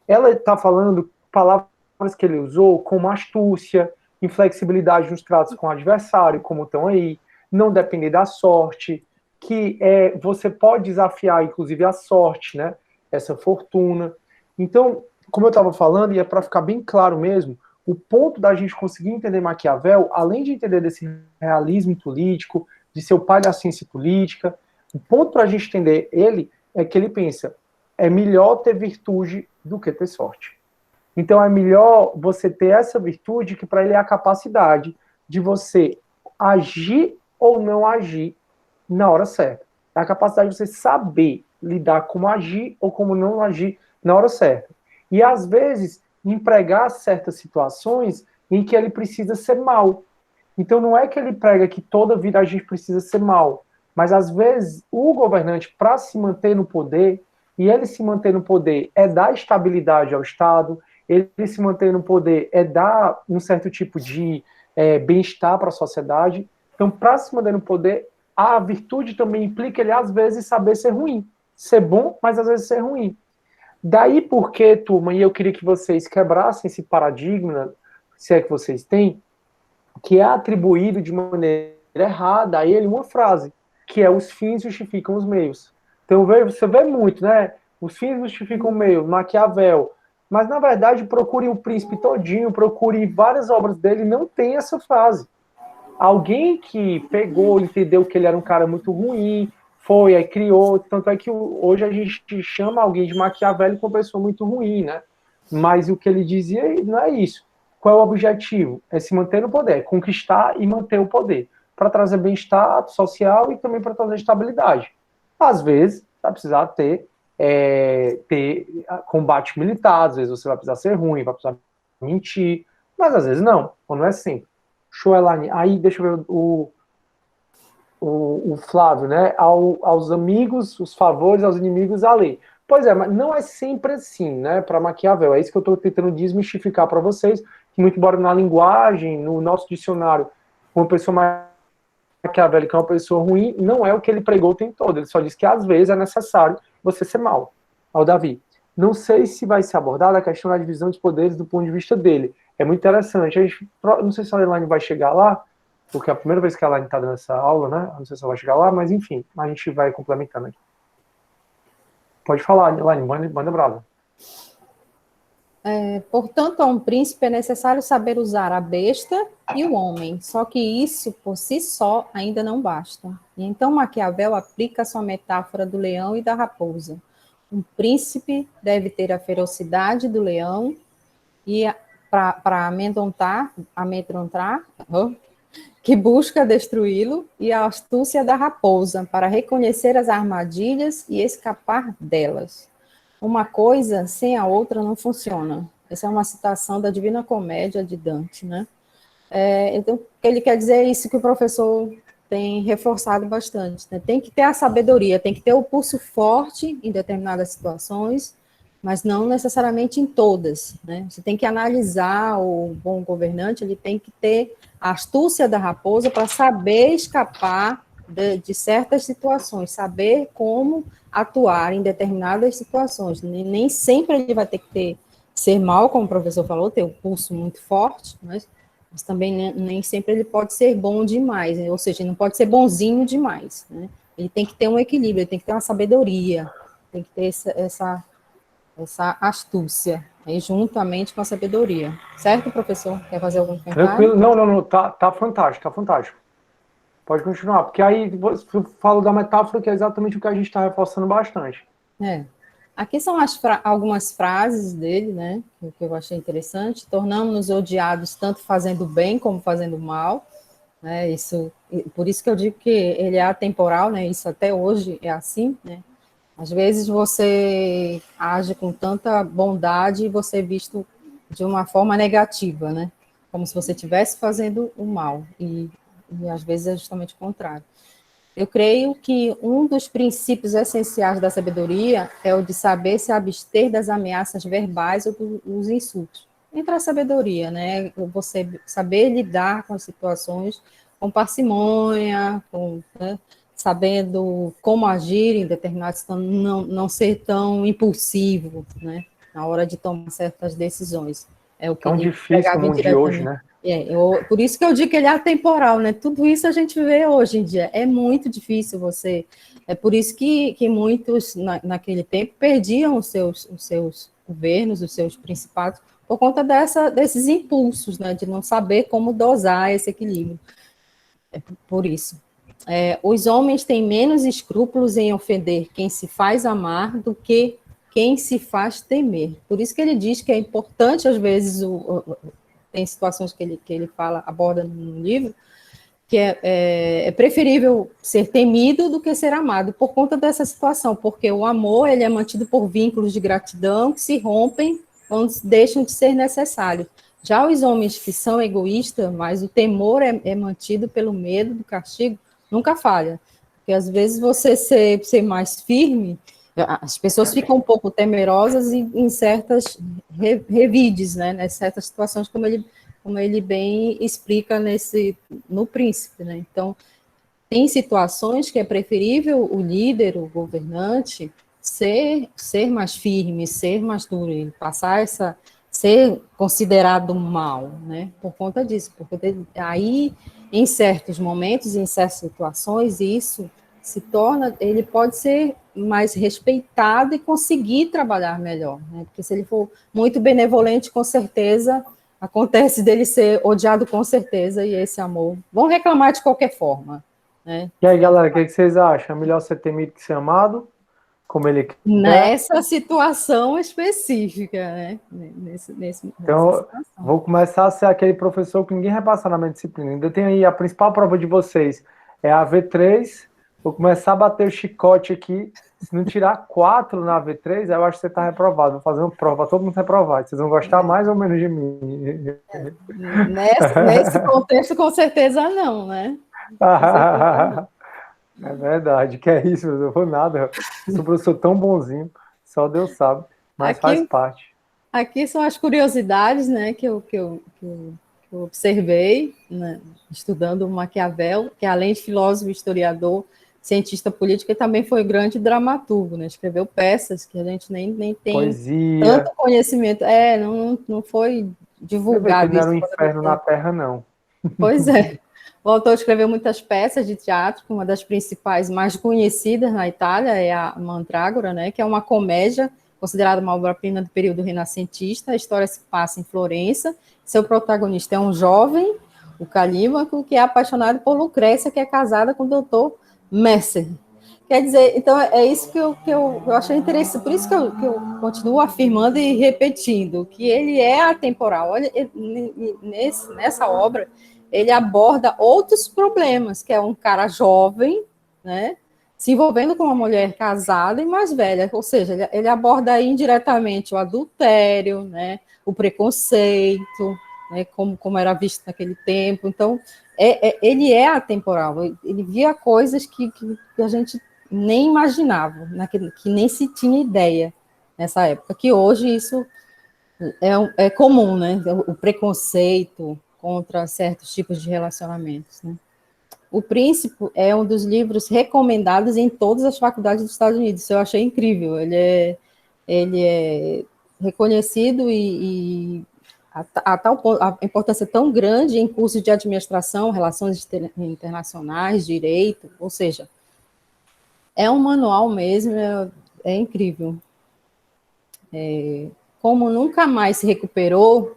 Ela está falando palavras que ele usou como astúcia, inflexibilidade nos tratos com o adversário, como estão aí, não depender da sorte, que você pode desafiar, inclusive, a sorte, né? Essa fortuna. Então, como eu estava falando, e é para ficar bem claro mesmo, o ponto da gente conseguir entender Maquiavel, além de entender desse realismo político, de ser o pai da ciência política, o ponto para a gente entender ele é que ele pensa, é melhor ter virtude do que ter sorte. Então é melhor você ter essa virtude, que para ele é a capacidade de você agir ou não agir na hora certa. É a capacidade de você saber lidar como agir ou como não agir na hora certa. E às vezes empregar certas situações em que ele precisa ser mal. Então não é que ele prega que toda vida a gente precisa ser mal, mas às vezes o governante, para se manter no poder, e ele se manter no poder é dar estabilidade ao Estado, ele se manter no poder é dar um certo tipo de bem-estar para a sociedade. Então, para se manter no poder, a virtude também implica ele, às vezes, saber ser ruim. Ser bom, mas às vezes ser ruim. Daí porque, turma, e eu queria que vocês quebrassem esse paradigma, se é que vocês têm, que é atribuído de maneira errada a ele uma frase, que é os fins justificam os meios. Então você vê muito, né? Os fins justificam o meio, Maquiavel. Mas, na verdade, procure o Príncipe todinho, procure várias obras dele, não tem essa frase. Alguém que pegou, entendeu que ele era um cara muito ruim, foi, aí criou, tanto é que hoje a gente chama alguém de maquiavélico uma pessoa muito ruim, né? Mas o que ele dizia não é isso. Qual é o objetivo? É se manter no poder, conquistar e manter o poder, para trazer bem-estar social e também para trazer estabilidade. Às vezes, vai precisar ter combate militar, às vezes você vai precisar ser ruim, vai precisar mentir, mas às vezes não, ou não é sempre. Show, Elaine. Aí, deixa eu ver o Flávio, né? Aos amigos, os favores, aos inimigos, a lei. Pois é, mas não é sempre assim, né? Para Maquiavel. É isso que eu estou tentando desmistificar para vocês, que muito embora na linguagem, no nosso dicionário, uma pessoa maquiavélica é uma pessoa ruim, não é o que ele pregou o tempo todo. Ele só diz que às vezes é necessário você ser mal. Ao Davi, não sei se vai ser abordada a questão da divisão dos poderes do ponto de vista dele. É muito interessante. A gente, não sei se a Elaine vai chegar lá, porque é a primeira vez que a Elaine está dando essa aula, né? Não sei se ela vai chegar lá, mas enfim, a gente vai complementando aqui. Pode falar, Elaine, manda brasa. Portanto, a um príncipe é necessário saber usar a besta e o homem, só que isso, por si só, ainda não basta. E então Maquiavel aplica sua metáfora do leão e da raposa. Um príncipe deve ter a ferocidade do leão e para amedrontar que busca destruí-lo, e a astúcia da raposa, para reconhecer as armadilhas e escapar delas. Uma coisa sem a outra não funciona. Essa é uma citação da Divina Comédia de Dante, né? Então, ele quer dizer isso que o professor tem reforçado bastante, né? Tem que ter a sabedoria, tem que ter o pulso forte em determinadas situações, mas não necessariamente em todas, né? Você tem que analisar o bom governante, ele tem que ter a astúcia da raposa para saber escapar de certas situações, saber como atuar em determinadas situações. Nem sempre ele vai ter que ser mal, como o professor falou, ter um pulso muito forte, mas também nem sempre ele pode ser bom demais, né? Ou seja, ele não pode ser bonzinho demais, né? Ele tem que ter um equilíbrio, ele tem que ter uma sabedoria, tem que ter essa astúcia, aí, juntamente com a sabedoria. Certo, professor? Quer fazer algum comentário? Tranquilo. Não. Tá fantástico, tá fantástico. Pode continuar, porque aí eu falo da metáfora, que é exatamente o que a gente está reforçando bastante. Aqui são algumas frases dele, né, que eu achei interessante. Tornamos-nos odiados tanto fazendo bem como fazendo mal, né, por isso que eu digo que ele é atemporal, né, isso até hoje é assim, né. Às vezes você age com tanta bondade e você é visto de uma forma negativa, né, como se você estivesse fazendo o mal, e às vezes é justamente o contrário. Eu creio que um dos princípios essenciais da sabedoria é o de saber se abster das ameaças verbais ou dos insultos. Entra a sabedoria, né? Você saber lidar com as situações com parcimônia, né? Sabendo como agir em determinadas situações, não ser tão impulsivo, né? Na hora de tomar certas decisões. É o que Tão ele difícil no mundo de hoje, né? Por isso que eu digo que ele é atemporal, né? Tudo isso a gente vê hoje em dia. É muito difícil você. É por isso que muitos, naquele tempo, perdiam os seus governos, os seus principados, por conta desses impulsos, né? De não saber como dosar esse equilíbrio. É por isso. Os homens têm menos escrúpulos em ofender quem se faz amar do que quem se faz temer. Por isso que ele diz que é importante, às vezes, tem situações que ele aborda no livro, que é preferível ser temido do que ser amado, por conta dessa situação, porque o amor ele é mantido por vínculos de gratidão que se rompem quando deixam de ser necessários. Já os homens que são egoístas, mas o temor é mantido pelo medo do castigo, nunca falha. Porque às vezes você ser mais firme, as pessoas ficam um pouco temerosas em certas revides, né, em certas situações, como ele bem explica no Príncipe, né? Então, tem situações que é preferível o líder, o governante, ser mais firme, ser mais duro, ser considerado mal, né? Por conta disso, porque aí, em certos momentos, em certas situações, isso ele pode ser mais respeitado e conseguir trabalhar melhor, né? Porque se ele for muito benevolente, com certeza acontece dele ser odiado com certeza, e esse amor vão reclamar de qualquer forma, né? E aí, galera, o que vocês acham? É melhor ser temido que ser amado? Como ele quer? Nessa situação específica, né? Então, situação. vou começar a ser aquele professor que ninguém vai passar na minha disciplina. Ainda tem aí a principal prova de vocês, é a V3. Vou começar a bater o chicote aqui. Se não tirar 4 na V3, eu acho que você está reprovado. Vou fazer uma prova, todo mundo reprovado. Vocês vão gostar mais ou menos de mim. Nesse contexto, com certeza não, né? É verdade, que é isso, eu não vou nada. Eu sou professor tão bonzinho, só Deus sabe, mas faz parte. Aqui são as curiosidades, né, que eu observei, né, estudando o Maquiavel, que além de filósofo, historiador, cientista político, ele também foi grande dramaturgo, né? Escreveu peças que a gente nem tem Poesia. Tanto conhecimento. não foi divulgado. Você vê que não era um inferno na Terra, não. Pois é. O autor escreveu muitas peças de teatro, uma das principais, mais conhecidas na Itália é a Mantrágora, né? Que é uma comédia considerada uma obra-prima do período renascentista. A história se passa em Florença. Seu protagonista é um jovem, o Calímaco, que é apaixonado por Lucrécia, que é casada com o doutor Messer. Quer dizer, então é isso que eu achei interessante, por isso que eu continuo afirmando e repetindo, que ele é atemporal. Olha, nessa obra, ele aborda outros problemas, que é um cara jovem, né, se envolvendo com uma mulher casada e mais velha, ou seja, ele aborda aí indiretamente o adultério, né, o preconceito, né, como era visto naquele tempo. Então, ele é atemporal, ele via coisas que a gente nem imaginava, que nem se tinha ideia nessa época, que hoje isso é comum, né? O preconceito contra certos tipos de relacionamentos, né? O Príncipe é um dos livros recomendados em todas as faculdades dos Estados Unidos. Isso eu achei incrível. Ele é reconhecido e a importância tão grande em cursos de administração, relações internacionais, direito, ou seja, é um manual mesmo, é incrível. Como nunca mais se recuperou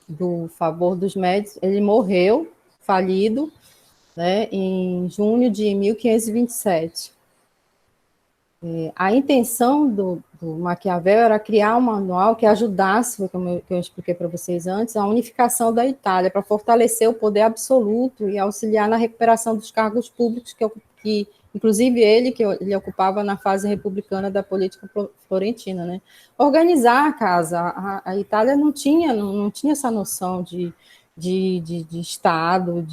do favor dos médicos, ele morreu, falido, né, em junho de 1527. A intenção do Maquiavel era criar um manual que ajudasse, como eu expliquei para vocês antes, a unificação da Itália, para fortalecer o poder absoluto e auxiliar na recuperação dos cargos públicos que inclusive ele ocupava na fase republicana da política florentina, né? Organizar a casa. A Itália não tinha essa noção de Estado,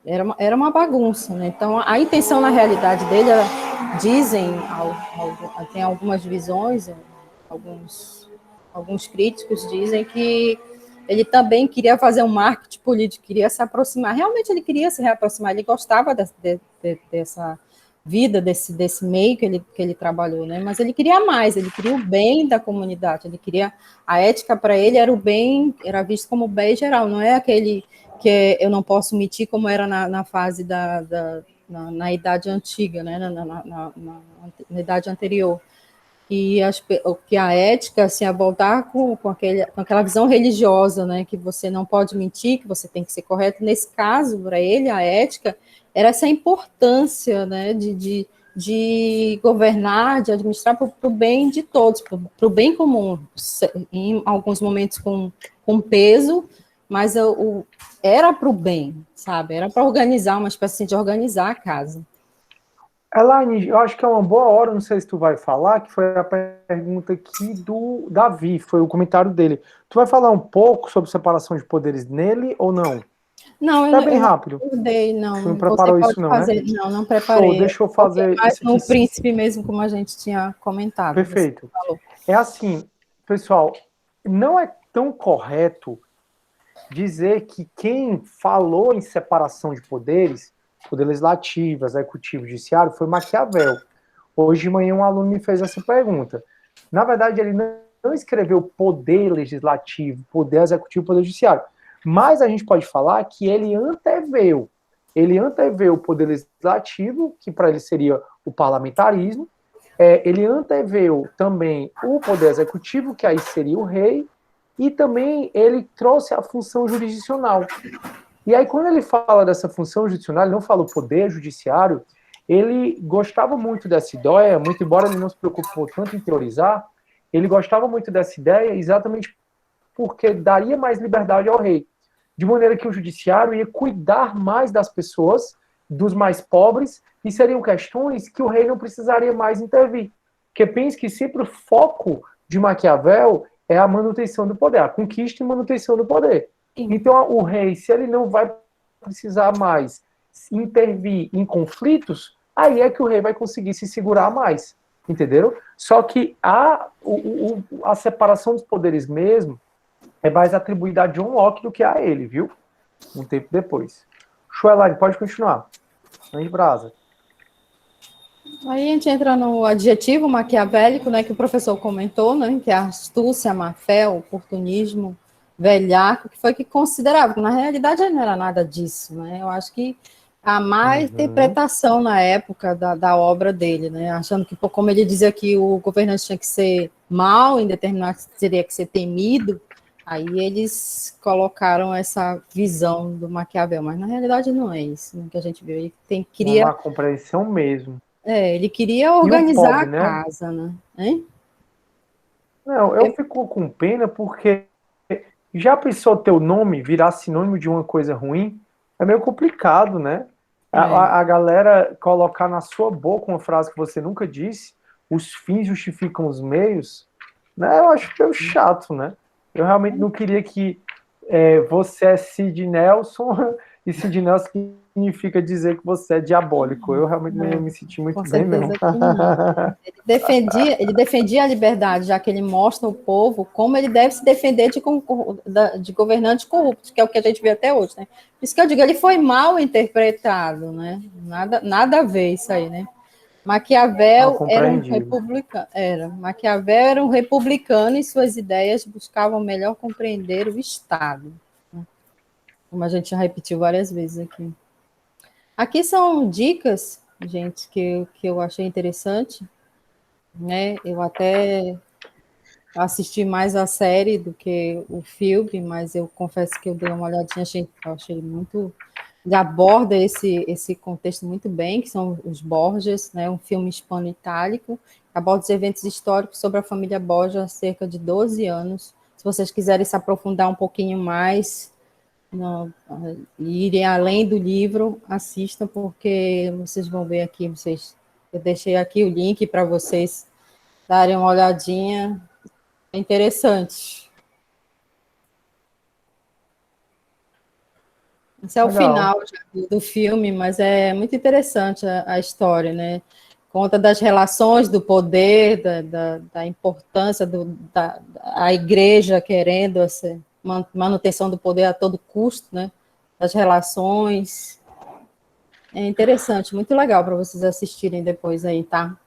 era uma bagunça, né? Então, a intenção, na realidade, dele era, tem algumas visões, alguns críticos dizem que ele também queria fazer um marketing político, queria se aproximar, realmente ele queria se reaproximar, ele gostava dessa vida, desse meio que ele trabalhou, né? Mas ele queria mais, ele queria o bem da comunidade, a ética para ele era o bem, era visto como bem geral, não é aquele que eu não posso mentir como era na fase na idade antiga, né? Na idade anterior. Que a ética se voltar com aquela visão religiosa, né? Que você não pode mentir, que você tem que ser correto. Nesse caso, para ele, a ética era essa importância, né, de governar, de administrar para o bem de todos, para o bem comum, em alguns momentos com peso, mas era para o bem, sabe? Era para organizar, uma espécie de organizar a casa. Elaine, eu acho que é uma boa hora, não sei se tu vai falar, que foi a pergunta aqui do Davi, foi o comentário dele. Tu vai falar um pouco sobre separação de poderes nele ou não? Não, é bem rápido. Não, tu não preparou isso não, fazer, né? não preparei. Show, deixa eu fazer mais isso no aqui. Príncipe mesmo, como a gente tinha comentado. Perfeito. É assim, pessoal, não é tão correto dizer que quem falou em separação de poderes, poder legislativo, executivo, judiciário, foi Maquiavel. Hoje de manhã um aluno me fez essa pergunta. Na verdade, ele não escreveu poder legislativo, poder executivo, poder judiciário. Mas a gente pode falar que ele anteveu o poder legislativo, que para ele seria o parlamentarismo, ele anteveu também o poder executivo, que aí seria o rei, e também ele trouxe a função jurisdicional. E aí, quando ele fala dessa função jurisdicional, ele não fala o poder judiciário, ele gostava muito dessa ideia, muito embora ele não se preocupou tanto em teorizar, ele gostava muito dessa ideia exatamente porque daria mais liberdade ao rei, de maneira que o judiciário ia cuidar mais das pessoas, dos mais pobres, e seriam questões que o rei não precisaria mais intervir. Porque pense que sempre o foco de Maquiavel é a manutenção do poder, a conquista e manutenção do poder. Então, o rei, se ele não vai precisar mais intervir em conflitos, aí é que o rei vai conseguir se segurar mais, entenderam? Só que a separação dos poderes mesmo é mais atribuída a John Locke do que a ele, viu? Um tempo depois. Elaine, pode continuar. Vem de brasa. Aí a gente entra no adjetivo maquiavélico, né, que o professor comentou, né, que é a astúcia, a má fé, o oportunismo, velhaco, que foi que considerava, que na realidade não era nada disso, né? Eu acho que a má interpretação na época da obra dele, né? Achando que, como ele dizia que o governante tinha que ser mau, em determinado teria que ser temido, aí eles colocaram essa visão do Maquiavel, mas na realidade não é isso, né, que a gente viu. Ele queria uma compreensão mesmo. Ele queria organizar pobre, a casa, né? Hein? Não, eu fico com pena porque já pensou teu nome virar sinônimo de uma coisa ruim? é meio complicado, né? A galera colocar na sua boca uma frase que você nunca disse, os fins justificam os meios, né? Eu acho meio chato, né? Eu realmente não queria que você é Sid Nelson e Sid Nelson significa dizer que você é diabólico. Eu realmente não ia me sentir muito Com bem, não. certeza que não. Ele defendia a liberdade, já que ele mostra ao povo como ele deve se defender de governantes corruptos, que é o que a gente vê até hoje, né? Por isso que eu digo, ele foi mal interpretado, né? Nada a ver isso aí, né? Maquiavel era um republicano e suas ideias buscavam melhor compreender o Estado, né? Como a gente já repetiu várias vezes aqui. Aqui são dicas, gente, que eu achei interessante, né? Eu até assisti mais a série do que o filme, mas eu confesso que eu dei uma olhadinha, achei muito... Ele aborda esse contexto muito bem, que são os Borgias, né? Um filme hispano-itálico, aborda os eventos históricos sobre a família Borgia há cerca de 12 anos. Se vocês quiserem se aprofundar um pouquinho mais, irem além do livro, assistam, porque vocês vão ver aqui, eu deixei aqui o link para vocês darem uma olhadinha, é interessante. Esse é o Legal. final do filme, mas é muito interessante a história, né? Conta das relações do poder, da importância da igreja querendo essa manutenção do poder a todo custo, né? Das relações. É interessante, muito legal para vocês assistirem depois aí, tá?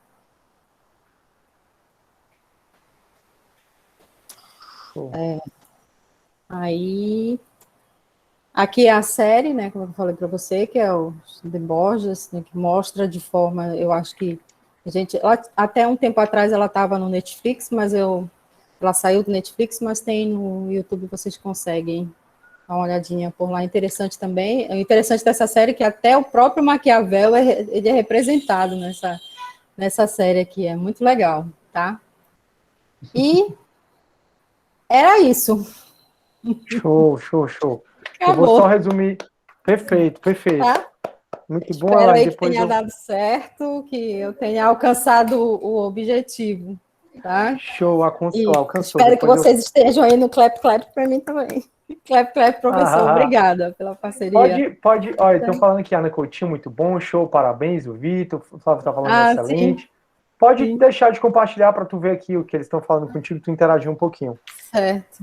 Aí, aqui é a série, né, como eu falei para você, que é o The Borgias, né, que mostra de forma, eu acho que até um tempo atrás ela estava no Netflix, ela saiu do Netflix, mas tem no YouTube, vocês conseguem dar uma olhadinha por lá, interessante também. O interessante dessa série é que até o próprio Maquiavel, ele é representado nessa série aqui, é muito legal, tá? E era isso. Show, show, show. Eu vou Acabou, só resumir. Perfeito, perfeito. tá? Muito bom, Espero Elaine. aí que tenha dado certo, que eu tenha alcançado o objetivo, tá? Show, E alcançou. espero que vocês estejam aí no Clap Clap para mim também. Clap Clap, professor, obrigada pela parceria. Pode. Olha, estão falando aqui, Ana Coutinho, muito bom, show, parabéns, o Vitor, o Flávio está falando excelente. Sim, Pode sim. deixar de compartilhar para tu ver aqui o que eles estão falando contigo, tu interagir um pouquinho. Certo.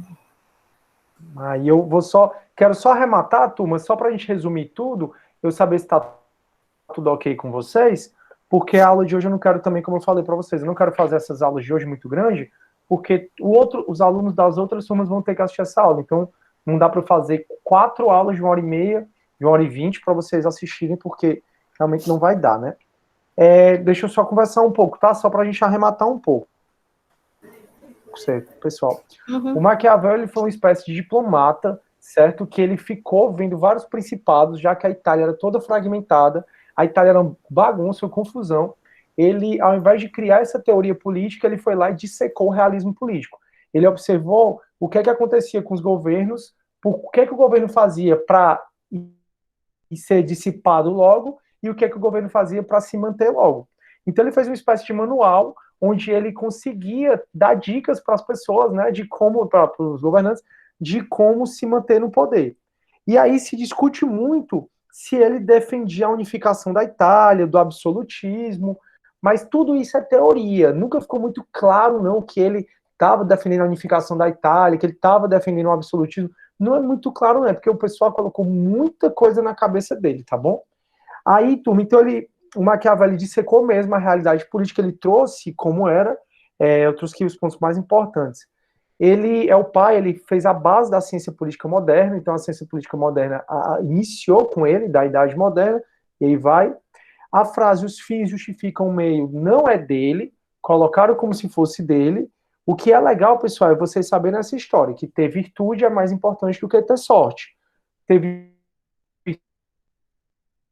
Aí eu quero só arrematar, turma, só para a gente resumir tudo, eu saber se está tudo ok com vocês, porque a aula de hoje eu não quero também, como eu falei para vocês, eu não quero fazer essas aulas de hoje muito grandes, porque os alunos das outras turmas vão ter que assistir essa aula, então não dá para fazer 4 aulas de 1h30, de 1h20 para vocês assistirem, porque realmente não vai dar, né? Deixa eu só conversar um pouco, tá? Só para a gente arrematar um pouco. Certo, pessoal. Uhum. O Maquiavel ele foi uma espécie de diplomata, certo? Que ele ficou vendo vários principados, já que a Itália era toda fragmentada, a Itália era uma bagunça, uma confusão. Ele, ao invés de criar essa teoria política, ele foi lá e dissecou o realismo político. Ele observou o que acontecia com os governos, o que o governo fazia para ser dissipado logo e o que o governo fazia para se manter logo. Então ele fez uma espécie de manual onde ele conseguia dar dicas para as pessoas, né, de como, para os governantes, de como se manter no poder. E aí se discute muito se ele defendia a unificação da Itália, do absolutismo, mas tudo isso é teoria. Nunca ficou muito claro, não, que ele estava defendendo a unificação da Itália, que ele estava defendendo o absolutismo. Não é muito claro, né, porque o pessoal colocou muita coisa na cabeça dele, tá bom? Aí, turma, então o Maquiavel dissecou mesmo a realidade política, ele trouxe como era, eu trouxe aqui os pontos mais importantes. Ele é o pai, ele fez a base da ciência política moderna, então a ciência política moderna iniciou com ele, da Idade Moderna, e aí vai. A frase, os fins justificam o meio, não é dele, colocaram como se fosse dele. O que é legal, pessoal, é vocês saberem essa história, que ter virtude é mais importante do que ter sorte. Ter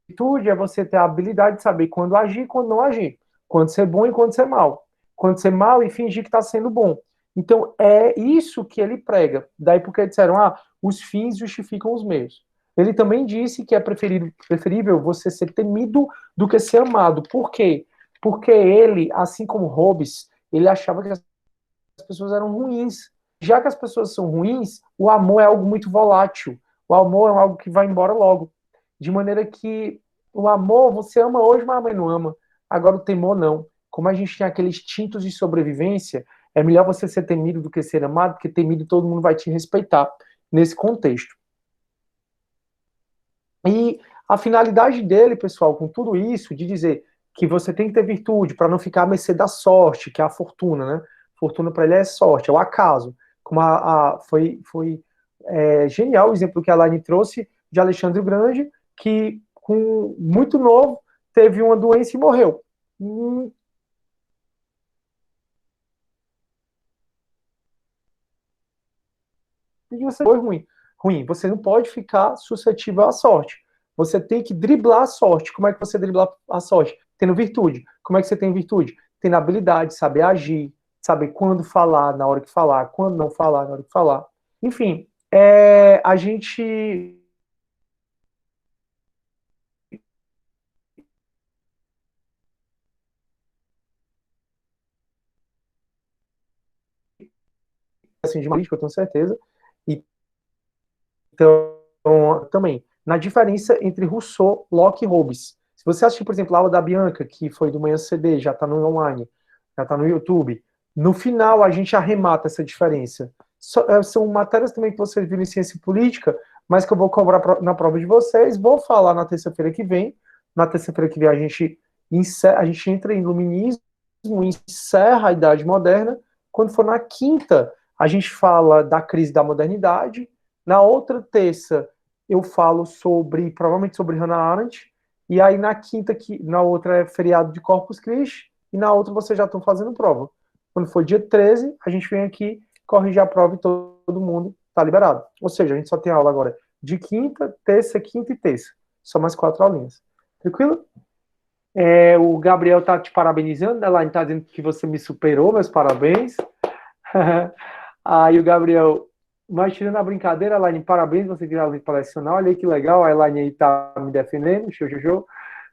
virtude é você ter a habilidade de saber quando agir e quando não agir. Quando ser bom e quando ser mal. Quando ser mal e fingir que está sendo bom. Então, é isso que ele prega. Daí porque disseram, os fins justificam os meios. Ele também disse que é preferível você ser temido do que ser amado. Por quê? Porque ele, assim como Hobbes, ele achava que as pessoas eram ruins. Já que as pessoas são ruins, o amor é algo muito volátil. O amor é algo que vai embora logo. De maneira que o amor, você ama hoje, mas amanhã não ama. Agora o temor não. Como a gente tem aquele instinto de sobrevivência, é melhor você ser temido do que ser amado, porque temido todo mundo vai te respeitar nesse contexto. E a finalidade dele, pessoal, com tudo isso, de dizer que você tem que ter virtude para não ficar à mercê da sorte, que é a fortuna, né? Fortuna para ele é sorte, é o acaso. Como foi genial o exemplo que a Laine trouxe de Alexandre o Grande, que com muito novo teve uma doença e morreu. E você foi ruim. Você não pode ficar suscetível à sorte. Você tem que driblar a sorte. Como é que você dribla a sorte? Tendo virtude. Como é que você tem virtude? Tendo habilidade, saber agir, saber quando falar, na hora que falar, quando não falar, na hora que falar. Enfim, a gente assim, de política, eu tenho certeza. Então, também, na diferença entre Rousseau, Locke e Hobbes. Se você assistir, por exemplo, a aula da Bianca, que foi do Manhã CD, já está no online, já está no YouTube, no final a gente arremata essa diferença. São matérias também que vocês viram em ciência política, mas que eu vou cobrar na prova de vocês, vou falar na terça-feira que vem. Na terça-feira que vem a gente entra em iluminismo, encerra a Idade Moderna. Quando for na quinta, a gente fala da crise da modernidade. Na outra terça, eu falo provavelmente sobre Hannah Arendt, e aí na quinta, na outra é feriado de Corpus Christi, e na outra vocês já estão fazendo prova. Quando for dia 13, a gente vem aqui, corrigir a prova e todo mundo está liberado. Ou seja, a gente só tem aula agora de quinta, terça, quinta e terça. Só mais 4 aulinhas. Tranquilo? O Gabriel tá te parabenizando, né? Lá está dizendo que você me superou, meus parabéns. Aí o Gabriel, mas tirando a brincadeira, Elaine, parabéns, você virou profissional, olha aí que legal, a Elaine aí tá me defendendo, show.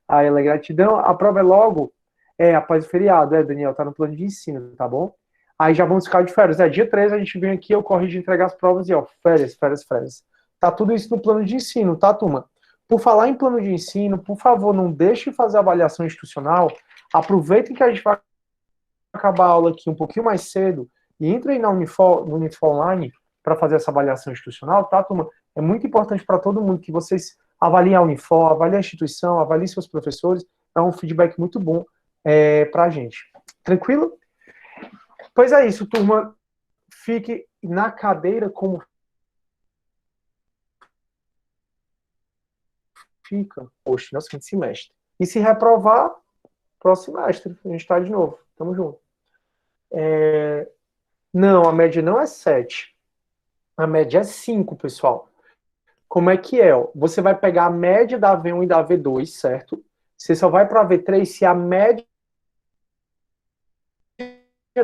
Aí ela, gratidão, a prova é logo, após o feriado, Daniel, tá no plano de ensino, tá bom? Aí já vamos ficar de férias, dia 13 a gente vem aqui, eu corrijo entregar as provas e férias. Tá tudo isso no plano de ensino, tá, turma? Por falar em plano de ensino, por favor, não deixe de fazer avaliação institucional, aproveitem que a gente vai acabar a aula aqui um pouquinho mais cedo e entrem no Unifor Online para fazer essa avaliação institucional, tá, turma? É muito importante para todo mundo que vocês avaliem a Unifor, avaliem a instituição, avaliem seus professores, é um feedback muito bom para a gente. Tranquilo? Pois é isso, turma. Fique na cadeira como fica hoje, nosso fim de semestre. E se reprovar, próximo semestre, a gente está de novo. Tamo junto. Não, a média não é 7. A média é 5, pessoal. Como é que é? Você vai pegar a média da V1 e da V2, certo? Você só vai para a V3 se a média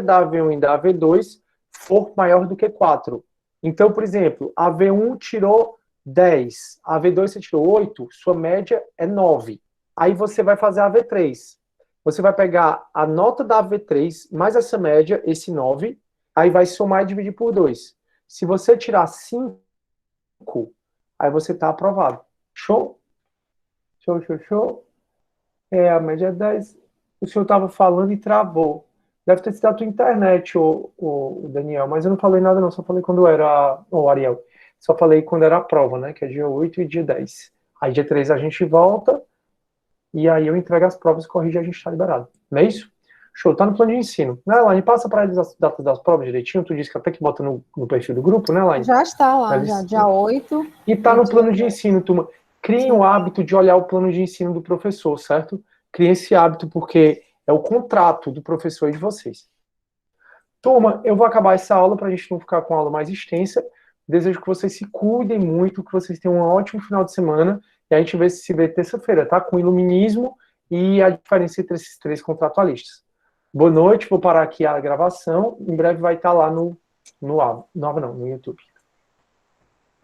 da V1 e da V2 for maior do que 4. Então, por exemplo, a V1 tirou 10, a V2 você tirou 8, sua média é 9. Aí você vai fazer a V3. Você vai pegar a nota da V3 mais essa média, esse 9, aí vai somar e dividir por 2. Se você tirar 5, aí você está aprovado. Show? Show. A média é 10. O senhor estava falando e travou. Deve ter sido a tua internet, o Daniel, mas eu não falei nada não, só falei quando era, Ariel, só falei quando era a prova, né, que é dia 8 e dia 10. Aí dia 3 a gente volta, e aí eu entrego as provas, corrige e a gente está liberado. Não é isso? Show, tá no plano de ensino. Né, Laine? Passa para eles as datas das provas direitinho, tu disse que até que bota no perfil do grupo, né, Laine? Já está lá, já, dia 8. E tá no plano de ensino, turma. Criem o hábito de olhar o plano de ensino do professor, certo? Criem esse hábito porque é o contrato do professor e de vocês. Turma, eu vou acabar essa aula para a gente não ficar com a aula mais extensa. Desejo que vocês se cuidem muito, que vocês tenham um ótimo final de semana. E a gente se vê terça-feira, tá? Com iluminismo e a diferença entre esses 3 contratualistas. Boa noite, vou parar aqui a gravação. Em breve vai estar lá no YouTube.